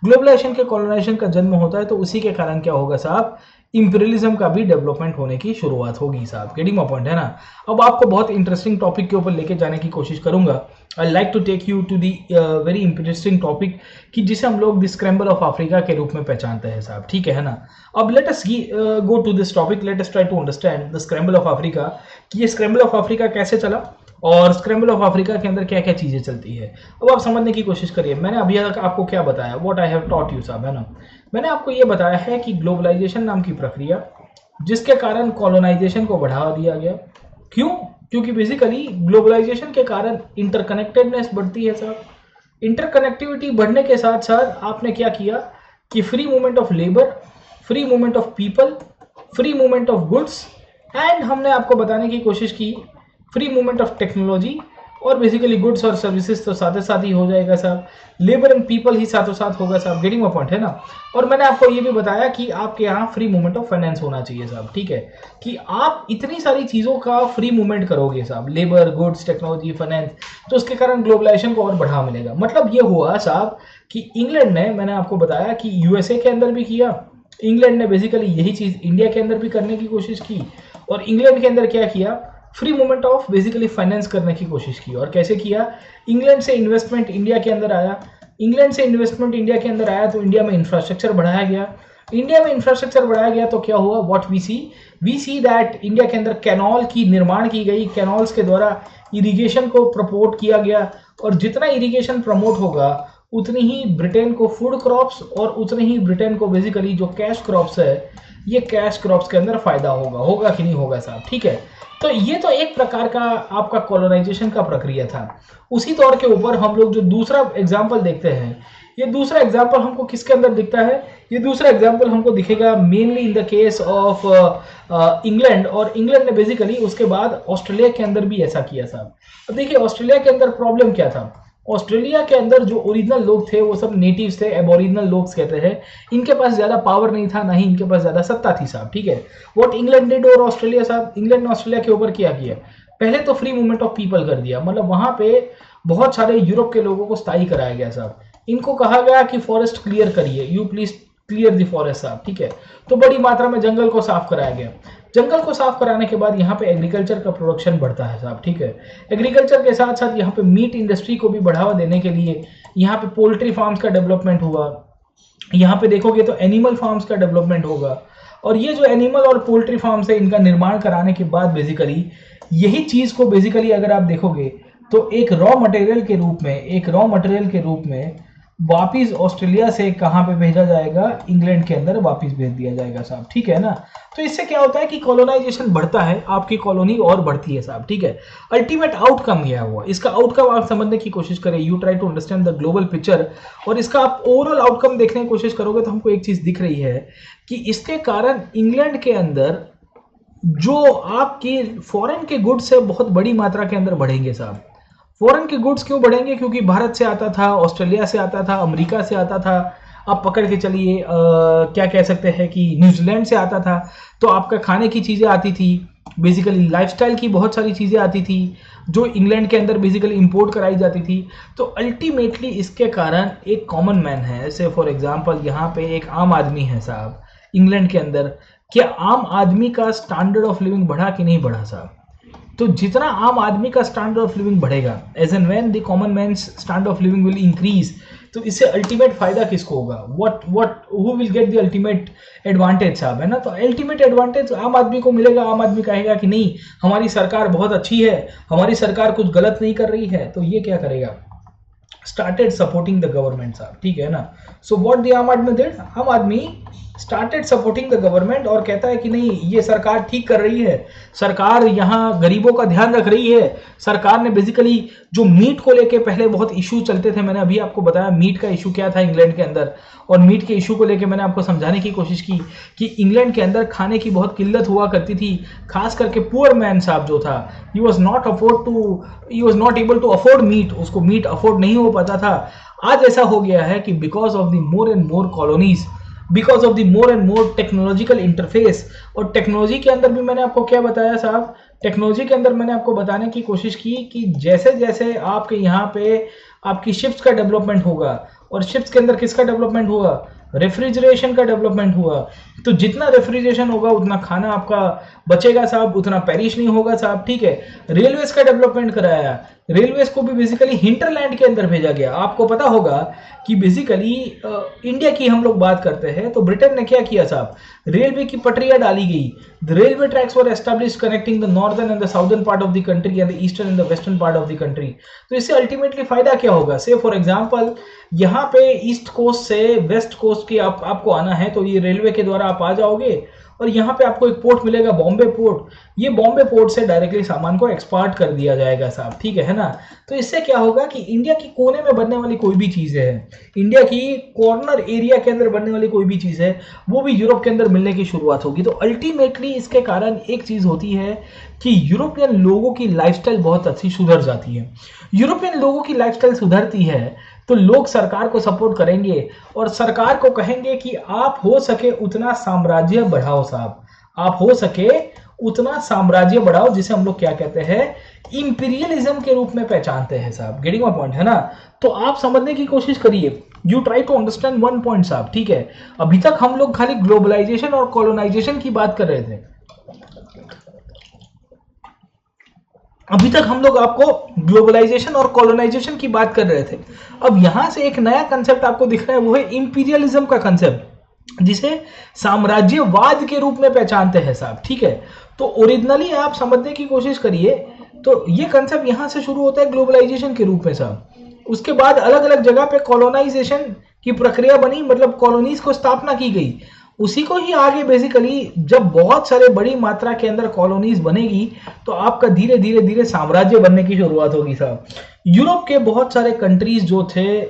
ग्लोबलाइजेशन के कॉलोनाइजेशन का जन्म होता है तो उसी के कारण क्या होगा साहब, इंपीरियलिज्म का भी डेवलपमेंट होने की शुरुआत होगी साहब। गेटिंग माय पॉइंट है ना। अब आपको बहुत इंटरेस्टिंग टॉपिक के ऊपर लेके जाने की कोशिश करूंगा। I like to take you to the very interesting topic कि जिसे हम लोग द स्क्रैम्बल ऑफ अफ्रीका के रूप में पहचानते हैं साहब, ठीक है ना। अब let us go to this topic, let us try to understand the scramble of Africa कि ये स्क्रैम्बल ऑफ अफ्रीका कैसे चला और स्क्रैम्बल ऑफ अफ्रीका के अंदर क्या क्या चीज़ें चलती है। अब आप समझने की कोशिश करिए। मैंने अभी तक आपको क्या बताया, what I have taught you साहब, है ना। मैंने आपको ये बताया है कि ग्लोबलाइजेशन नाम की प्रक्रिया जिसके कारण कॉलोनाइजेशन को बढ़ावा दिया गया। क्यों? क्योंकि बेसिकली ग्लोबलाइजेशन के कारण इंटरकनेक्टेडनेस बढ़ती है साहब। इंटरकनेक्टिविटी बढ़ने के साथ साथ आपने क्या किया कि free movement of labour, free movement of people, free movement of goods and हमने आपको बताने की कोशिश की फ्री मूवमेंट ऑफ टेक्नोलॉजी और बेसिकली गुड्स और सर्विसेज तो साथ साथ ही हो जाएगा साहब। लेबर एंड पीपल ही साथों साथ होगा साहब। गेटिंग माय पॉइंट है ना। और मैंने आपको ये भी बताया कि आपके यहाँ फ्री मूवमेंट ऑफ फाइनेंस होना चाहिए साहब, ठीक है, कि आप इतनी सारी चीज़ों का फ्री मूवमेंट करोगे साहब, लेबर, गुड्स, टेक्नोलॉजी, फाइनेंस, तो उसके कारण ग्लोबलाइजेशन को और बढ़ावा मिलेगा। मतलब ये हुआ साहब कि इंग्लैंड ने, मैंने आपको बताया कि यूएसए के अंदर भी किया, इंग्लैंड ने बेसिकली यही चीज़ इंडिया के अंदर भी करने की कोशिश की और इंग्लैंड के अंदर क्या किया, free movement of basically finance करने की कोशिश की। और कैसे किया, इंग्लैंड से इन्वेस्टमेंट इंडिया के अंदर आया, इंग्लैंड से इन्वेस्टमेंट इंडिया के अंदर आया तो इंडिया में इंफ्रास्ट्रक्चर बढ़ाया गया। इंडिया में इंफ्रास्ट्रक्चर बढ़ाया गया तो क्या हुआ, what we see that India के अंदर कैनाल की निर्माण की गई, कैनाल्स के द्वारा इरिगेशन को प्रमोट किया गया और जितना इरिगेशन प्रमोट होगा उतनी ही ब्रिटेन को फूड क्रॉप्स और उतनी ही ब्रिटेन को बेसिकली जो कैश क्रॉप्स है, ये कैश क्रॉप्स के अंदर फायदा होगा कि नहीं होगा साहब, ठीक है। तो ये तो एक प्रकार का आपका कॉलोनाइजेशन का प्रक्रिया था। उसी तौर के ऊपर हम लोग जो दूसरा एग्जाम्पल देखते हैं, ये दूसरा एग्जाम्पल हमको किसके अंदर दिखता है, ये दूसरा एग्जाम्पल हमको दिखेगा mainly in the case of England. और इंग्लैंड ने बेसिकली उसके बाद ऑस्ट्रेलिया के अंदर भी ऐसा किया साहब। अब देखिए ऑस्ट्रेलिया के अंदर प्रॉब्लम क्या था, ऑस्ट्रेलिया के अंदर जो ओरिजिनल लोग थे वो सब नेटिव्स थे, एबोरिजिनल लोग कहते हैं। इनके पास ज्यादा पावर नहीं था, ना ही इनके पास ज्यादा सत्ता थी साहब, ठीक है। व्हाट इंग्लैंड डिड और ऑस्ट्रेलिया साहब, इंग्लैंड ने ऑस्ट्रेलिया के ऊपर क्या किया, पहले तो फ्री मूवमेंट ऑफ पीपल कर दिया। मतलब वहां पे बहुत सारे यूरोप के लोगों को स्थायी कराया गया साहब। इनको कहा गया कि फॉरेस्ट क्लियर करिए, you please clear the forest साहब, ठीक है। तो बड़ी मात्रा में जंगल को साफ कराया गया। जंगल को साफ कराने के बाद यहाँ पे एग्रीकल्चर का प्रोडक्शन बढ़ता है साहब, ठीक है। एग्रीकल्चर के साथ साथ यहाँ पे मीट इंडस्ट्री को भी बढ़ावा देने के लिए यहाँ पे पोल्ट्री फार्म्स का डेवलपमेंट हुआ। यहाँ पे देखोगे तो एनिमल फार्म्स का डेवलपमेंट होगा और ये जो एनिमल और पोल्ट्री फार्म्स है इनका निर्माण कराने के बाद बेसिकली यही चीज को बेसिकली अगर आप देखोगे तो एक रॉ मटेरियल के रूप में वापिस ऑस्ट्रेलिया से कहां पे भेजा जाएगा, इंग्लैंड के अंदर वापिस भेज दिया जाएगा साहब, ठीक है ना। तो इससे क्या होता है कि कॉलोनाइजेशन बढ़ता है, आपकी कॉलोनी और बढ़ती है साहब, ठीक है। अल्टीमेट आउटकम क्या हुआ, इसका आउटकम आप समझने की कोशिश करें, you try to understand the global picture और इसका आप ओवरऑल आउटकम देखने की कोशिश करोगे तो हमको एक चीज दिख रही है कि इसके कारण इंग्लैंड के अंदर जो आपकी फॉरेन के गुड्स है बहुत बड़ी मात्रा के अंदर बढ़ेंगे साहब। फॉरेन के गुड्स क्यों बढ़ेंगे, क्योंकि भारत से आता था, ऑस्ट्रेलिया से आता था, अमेरिका से आता था, आप पकड़ के चलिए क्या कह सकते हैं कि न्यूजीलैंड से आता था। तो आपका खाने की चीज़ें आती थी, बेसिकली लाइफस्टाइल की बहुत सारी चीज़ें आती थी जो इंग्लैंड के अंदर बेसिकली इंपोर्ट कराई जाती थी। तो अल्टीमेटली इसके कारण एक कॉमन मैन है, जैसे फॉर एग्जांपल यहाँ पे एक आम आदमी है साहब इंग्लैंड के अंदर, क्या आम आदमी का स्टैंडर्ड ऑफ लिविंग बढ़ा कि नहीं बढ़ा साहब। तो जितना आम आदमी का स्टैंडर्ड ऑफ लिविंग बढ़ेगा, as and when the common man's standard of living will increase, तो इससे अल्टीमेट फायदा किसको होगा, who will get the ultimate advantage साहब, है ना। तो अल्टीमेट एडवांटेज आम आदमी को मिलेगा। आम आदमी कहेगा कि नहीं हमारी सरकार बहुत अच्छी है, हमारी सरकार कुछ गलत नहीं कर रही है, तो ये क्या करेगा, started supporting the government साहब, ठीक है ना. So what the आम आदमी did, आम आदमी started supporting the government और कहता है कि नहीं ये सरकार ठीक कर रही है, सरकार यहाँ गरीबों का ध्यान रख रही है. सरकार ने बेसिकली जो मीट को लेके पहले बहुत इशू चलते थे, मैंने अभी आपको बताया मीट का इशू क्या था इंग्लैंड के अंदर, और मीट के इशू को लेके मैंने आपको समझाने की कोशिश की कि इंग्लैंड के अंदर खाने की बहुत किल्लत हुआ करती थी, खास करके पुअर मैन साहब जो था, he was not able to afford meat, उसको मीट अफोर्ड नहीं हो पाता था. आज ऐसा हो गया है कि because of the more and more colonies, because of the more and more technological interface, और टेक्नोलॉजी के अंदर भी मैंने आपको क्या बताया साहब, टेक्नोलॉजी के अंदर मैंने आपको बताने की कोशिश की कि जैसे जैसे आपके यहाँ पे आपकी शिप्स का डेवलपमेंट होगा, और शिप्स के अंदर किसका डेवलपमेंट हुआ, रेफ्रिजरेशन का डेवलपमेंट हुआ, तो जितना रेफ्रिजरेशन होगा उतना खाना आपका बचेगा साहब, उतना पेरिश नहीं होगा साहब, ठीक है. रेलवेज का डेवलपमेंट कराया, रेलवेज को भी बेसिकली हिंटरलैंड के अंदर भेजा गया. आपको पता होगा कि बेसिकली इंडिया की हम लोग बात करते हैं तो ब्रिटेन ने क्या किया साहब, रेलवे की पटरियां डाली गई. The railway tracks were established connecting the northern and the southern part of the country and the eastern and the western part of the country. तो इससे अल्टीमेटली फायदा क्या होगा, से फॉर एग्जांपल यहाँ पे ईस्ट कोस्ट से वेस्ट कोस्ट की आपको आना है तो ये रेलवे के द्वारा आप आ जाओगे, और यहाँ पे आपको एक पोर्ट मिलेगा बॉम्बे पोर्ट. ये बॉम्बे पोर्ट से डायरेक्टली सामान को एक्सपोर्ट कर दिया जाएगा साहब, ठीक है ना. तो इससे क्या होगा कि इंडिया की कोने में बनने वाली कोई भी चीज़ है, इंडिया की कॉर्नर एरिया के अंदर बनने वाली कोई भी चीज़ है, वो भी यूरोप के अंदर मिलने की शुरुआत होगी. तो अल्टीमेटली इसके कारण एक चीज़ होती है कि यूरोपियन लोगों की लाइफस्टाइल बहुत अच्छी सुधर जाती है. यूरोपियन लोगों की लाइफस्टाइल सुधरती है तो लोग सरकार को सपोर्ट करेंगे और सरकार को कहेंगे कि आप हो सके उतना साम्राज्य बढ़ाओ साहब, आप हो सके उतना साम्राज्य बढ़ाओ, जिसे हम लोग क्या कहते हैं, इंपीरियलिज्म के रूप में पहचानते हैं साहब. गेटिंग माय पॉइंट है ना. तो आप समझने की कोशिश करिए, you try to understand one point साहब, ठीक है. अभी तक हम लोग खाली ग्लोबलाइजेशन और कॉलोनाइजेशन की बात कर रहे थे, अभी तक हम लोग आपको ग्लोबलाइजेशन और कॉलोनाइजेशन की बात कर रहे थे. अब यहां से एक नया कंसेप्ट आपको दिख रहा है, वो है इंपीरियलिज्म का कंसेप्ट, जिसे साम्राज्यवाद के रूप में पहचानते हैं साहब, ठीक है. तो ओरिजिनली आप समझने की कोशिश करिए, तो ये कंसेप्ट यहां से शुरू होता है ग्लोबलाइजेशन के रूप में साहब. उसके बाद अलग अलग जगह पे कॉलोनाइजेशन की प्रक्रिया बनी, मतलब कॉलोनीज को स्थापना की गई. उसी को ही आगे बेसिकली जब बहुत सारे बड़ी मात्रा के अंदर कॉलोनीज बनेगी तो आपका धीरे धीरे धीरे साम्राज्य बनने की शुरुआत होगी साहब. यूरोप के बहुत सारे कंट्रीज जो थे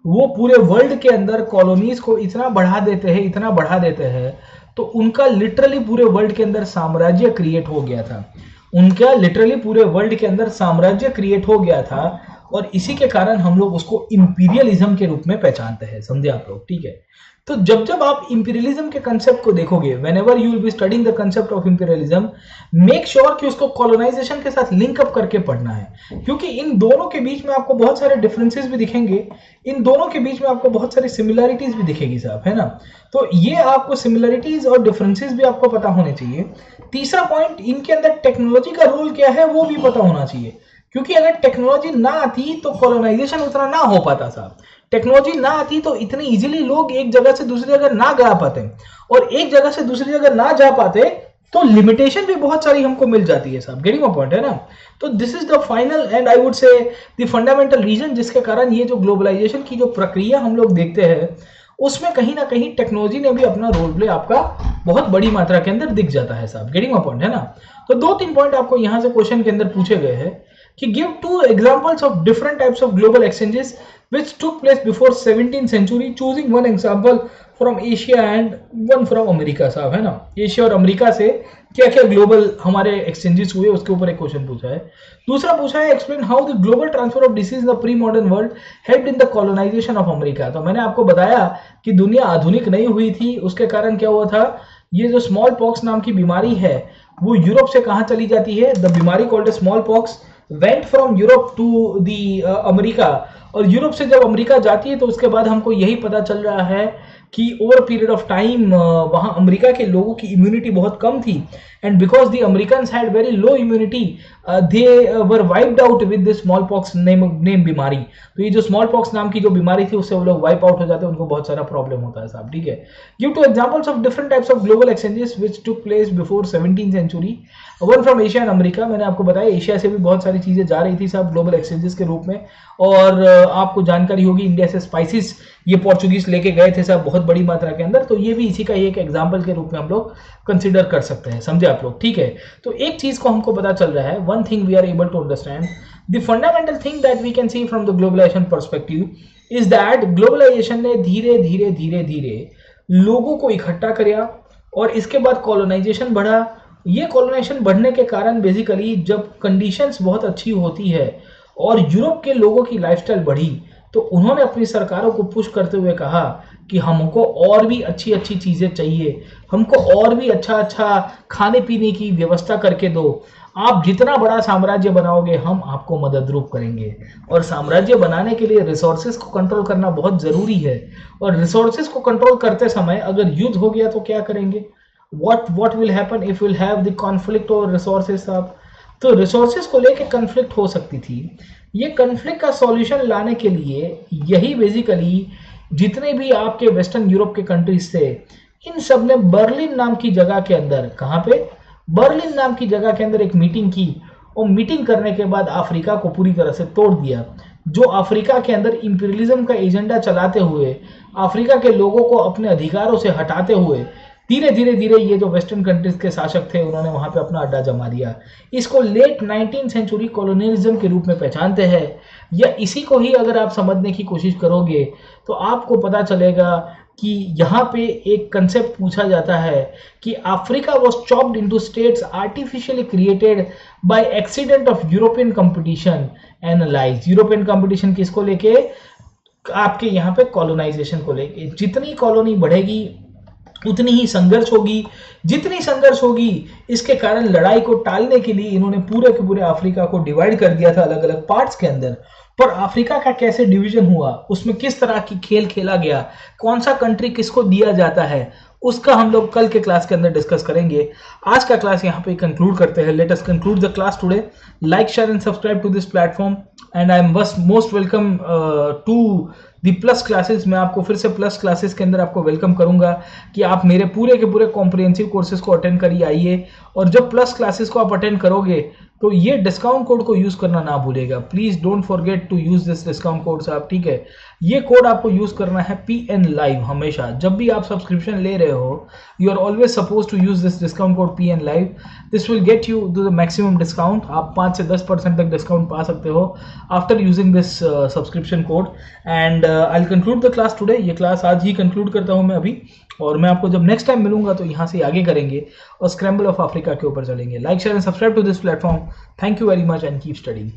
वो पूरे वर्ल्ड के अंदर कॉलोनीज को इतना बढ़ा देते हैं तो उनका लिटरली पूरे वर्ल्ड के अंदर साम्राज्य क्रिएट हो गया था. उनका लिटरली पूरे वर्ल्ड के अंदर साम्राज्य क्रिएट हो गया था, और इसी के कारण हम लोग उसको इंपीरियलिज्म के रूप में पहचानते हैं. समझे आप लोग, ठीक है. तो जब जब आप इंपीरियलिज्म के कंसेप्ट को देखोगे, whenever you will B studying the concept of imperialism, make sure कि उसको कॉलोनाइजेशन के साथ लिंक अप करके पढ़ना है, क्योंकि इन दोनों के बीच में आपको बहुत सारे डिफरेंसेस भी दिखेंगे, इन दोनों के बीच में आपको बहुत सारी सिमिलरिटीज भी दिखेगी साहब, है ना. तो ये आपको सिमिलरिटीज और डिफरेंसेस भी आपको पता होने चाहिए. तीसरा पॉइंट, इनके अंदर टेक्नोलॉजी का रोल क्या है वो भी पता होना चाहिए, क्योंकि अगर टेक्नोलॉजी ना आती तो कॉलोनाइजेशन उतना ना हो पाता साहब. टेक्नोलॉजी ना आती तो इतनी इजीली लोग एक जगह से दूसरी जगह ना जा पाते, और एक जगह से दूसरी जगह ना जा पाते तो लिमिटेशन भी बहुत सारी हमको मिल जाती है साहब. गेटिंग माय पॉइंट है ना. तो this is the final and I would say the fundamental reason जिसके कारण ये जो ग्लोबलाइजेशन की जो प्रक्रिया हम लोग देखते हैं उसमें कहीं ना कहीं टेक्नोलॉजी ने भी अपना रोल प्ले आपका बहुत बड़ी मात्रा के अंदर दिख जाता है साहब. गेटिंग माय पॉइंट है ना. तो 2-3 पॉइंट आपको यहां से क्वेश्चन के अंदर पूछे गए हैं कि give 2 examples of different types of global exchanges which took place before 17th century, choosing one example from Asia and one from America साहब, है ना. एशिया और अमेरिका से क्या क्या ग्लोबल हमारे एक्सचेंजेस हुए उसके ऊपर एक क्वेश्चन पूछा है. दूसरा पूछा है explain how the global transfer of disease in the pre modern world helped in the colonization of America. तो मैंने आपको बताया कि दुनिया आधुनिक नहीं हुई थी, उसके कारण क्या हुआ था, ये जो स्मॉल पॉक्स नाम की बीमारी है वो यूरोप से कहाँ चली जाती है. द बीमारी called small pox went from Europe to the America, और यूरोप से जब अमेरिका जाती है तो उसके बाद हमको यही पता चल रहा है कि ओवर पीरियड ऑफ टाइम वहाँ अमेरिका के लोगों की इम्यूनिटी बहुत कम थी, and because the Americans had very low immunity they were wiped out with the small pox name बीमारी. तो ये जो स्मॉल पॉक्स नाम की जो बीमारी थी उससे वो लोग वाइप आउट हो जाते हैं, उनको बहुत सारा प्रॉब्लम होता है साहब, ठीक है. Give 2 examples of different types of global exchanges which took place before 17th century. One from Asia and America. मैंने आपको बताया एशिया से भी बहुत सारी चीज़ें जा रही थी साहब ग्लोबल एक्सचेंजेस के रूप में। और आपको जानकारी होगी इंडिया से स्पाइसेस ये पोर्चुगीज लेके गए थे साहब बहुत बड़ी मात्रा के अंदर, तो ये भी इसी का एक एग्जाम्पल के रूप में हम लोग कंसिडर कर सकते हैं। समझे आप लोग? ठीक है, तो एक चीज़ को हमको पता चल रहा है, one thing we are able to understand, the fundamental thing that we can see from the globalization perspective is that globalization ने धीरे धीरे धीरे धीरे लोगों को इकट्ठा किया और इसके बाद कॉलोनाइजेशन बढ़ा। ये कॉलोनाइजेशन बढ़ने के कारण बेसिकली जब कंडीशंस बहुत अच्छी होती है और यूरोप के लोगों की लाइफस्टाइल बढ़ी, तो उन्होंने अपनी सरकारों को पुश करते हुए कहा कि हमको और भी अच्छी अच्छी चीज़ें चाहिए, हमको और भी अच्छा अच्छा खाने पीने की व्यवस्था करके दो। आप जितना बड़ा साम्राज्य बनाओगे हम आपको मदद रूप करेंगे। और साम्राज्य बनाने के लिए रिसोर्सेज को कंट्रोल करना बहुत ज़रूरी है, और रिसोर्सेज को कंट्रोल करते समय अगर युद्ध हो गया तो क्या करेंगे? what will happen if we'll have the conflict over resources साहब? तो रिसोर्सेज को लेके कन्फ्लिक्ट हो सकती थी। ये कन्फ्लिक्ट का सॉल्यूशन लाने के लिए यही बेसिकली जितने भी आपके वेस्टर्न यूरोप के कंट्रीज थे, इन सब ने बर्लिन नाम की जगह के अंदर, कहाँ पे? बर्लिन नाम की जगह के अंदर एक मीटिंग की, और मीटिंग करने के बाद अफ्रीका को पूरी तरह से तोड़ दिया। जो अफ्रीका के अंदर इंपीरियलिज्म का एजेंडा चलाते हुए, अफ्रीका के लोगों को अपने अधिकारों से हटाते हुए धीरे धीरे धीरे ये जो वेस्टर्न कंट्रीज के शासक थे उन्होंने वहां पे अपना अड्डा जमा दिया। इसको लेट 19th सेंचुरी कॉलोनियलिज्म के रूप में पहचानते हैं। या इसी को ही अगर आप समझने की कोशिश करोगे तो आपको पता चलेगा कि यहाँ पे एक कंसेप्ट पूछा जाता है कि Africa was chopped into states artificially created by accident of European competition analyse. European competition किसको लेके? आपके यहाँ पे कॉलोनाइजेशन को लेके। जितनी कॉलोनी बढ़ेगी उतनी ही संघर्ष होगी, जितनी संघर्ष होगी इसके कारण लड़ाई को टालने के लिए इन्होंने पूरे के पूरे अफ्रीका को डिवाइड कर दिया था अलग अलग पार्ट्स के अंदर। पर अफ्रीका का कैसे डिवीजन हुआ, उसमें किस तरह की खेल खेला गया, कौन सा कंट्री किसको दिया जाता है, उसका हम लोग कल के क्लास के अंदर डिस्कस करेंगे। आज का क्लास यहाँ पे कंक्लूड करते हैं। Let us conclude the class today. Like, share and subscribe to this platform and I am बस most welcome to the plus classes. मैं आपको फिर से प्लस क्लासेस के अंदर आपको वेलकम करूंगा कि आप मेरे पूरे के पूरे कॉम्प्रिहेंसिव कोर्सेज को अटेंड करिए आइए। और जब प्लस क्लासेस को आप अटेंड करोगे तो ये डिस्काउंट कोड को यूज करना ना भूलेगा। Please don't forget to use this discount code साहब, ठीक है? ये कोड आपको यूज करना है PN Live हमेशा। जब भी आप सब्सक्रिप्शन ले रहे हो you are always suppose to use this discount code PN Live। This will get you to the maximum discount. आप 5 से 10% तक डिस्काउंट पा सकते हो after using this subscription code. And I will conclude the class today. ये class आज ही conclude करता हूँ मैं अभी, और मैं आपको जब नेक्स्ट टाइम मिलूंगा तो यहाँ से आगे करेंगे और स्क्रैम्बल ऑफ अफ्रीका के ऊपर चलेंगे। Like, share and subscribe to this platform. Thank you very much and keep studying.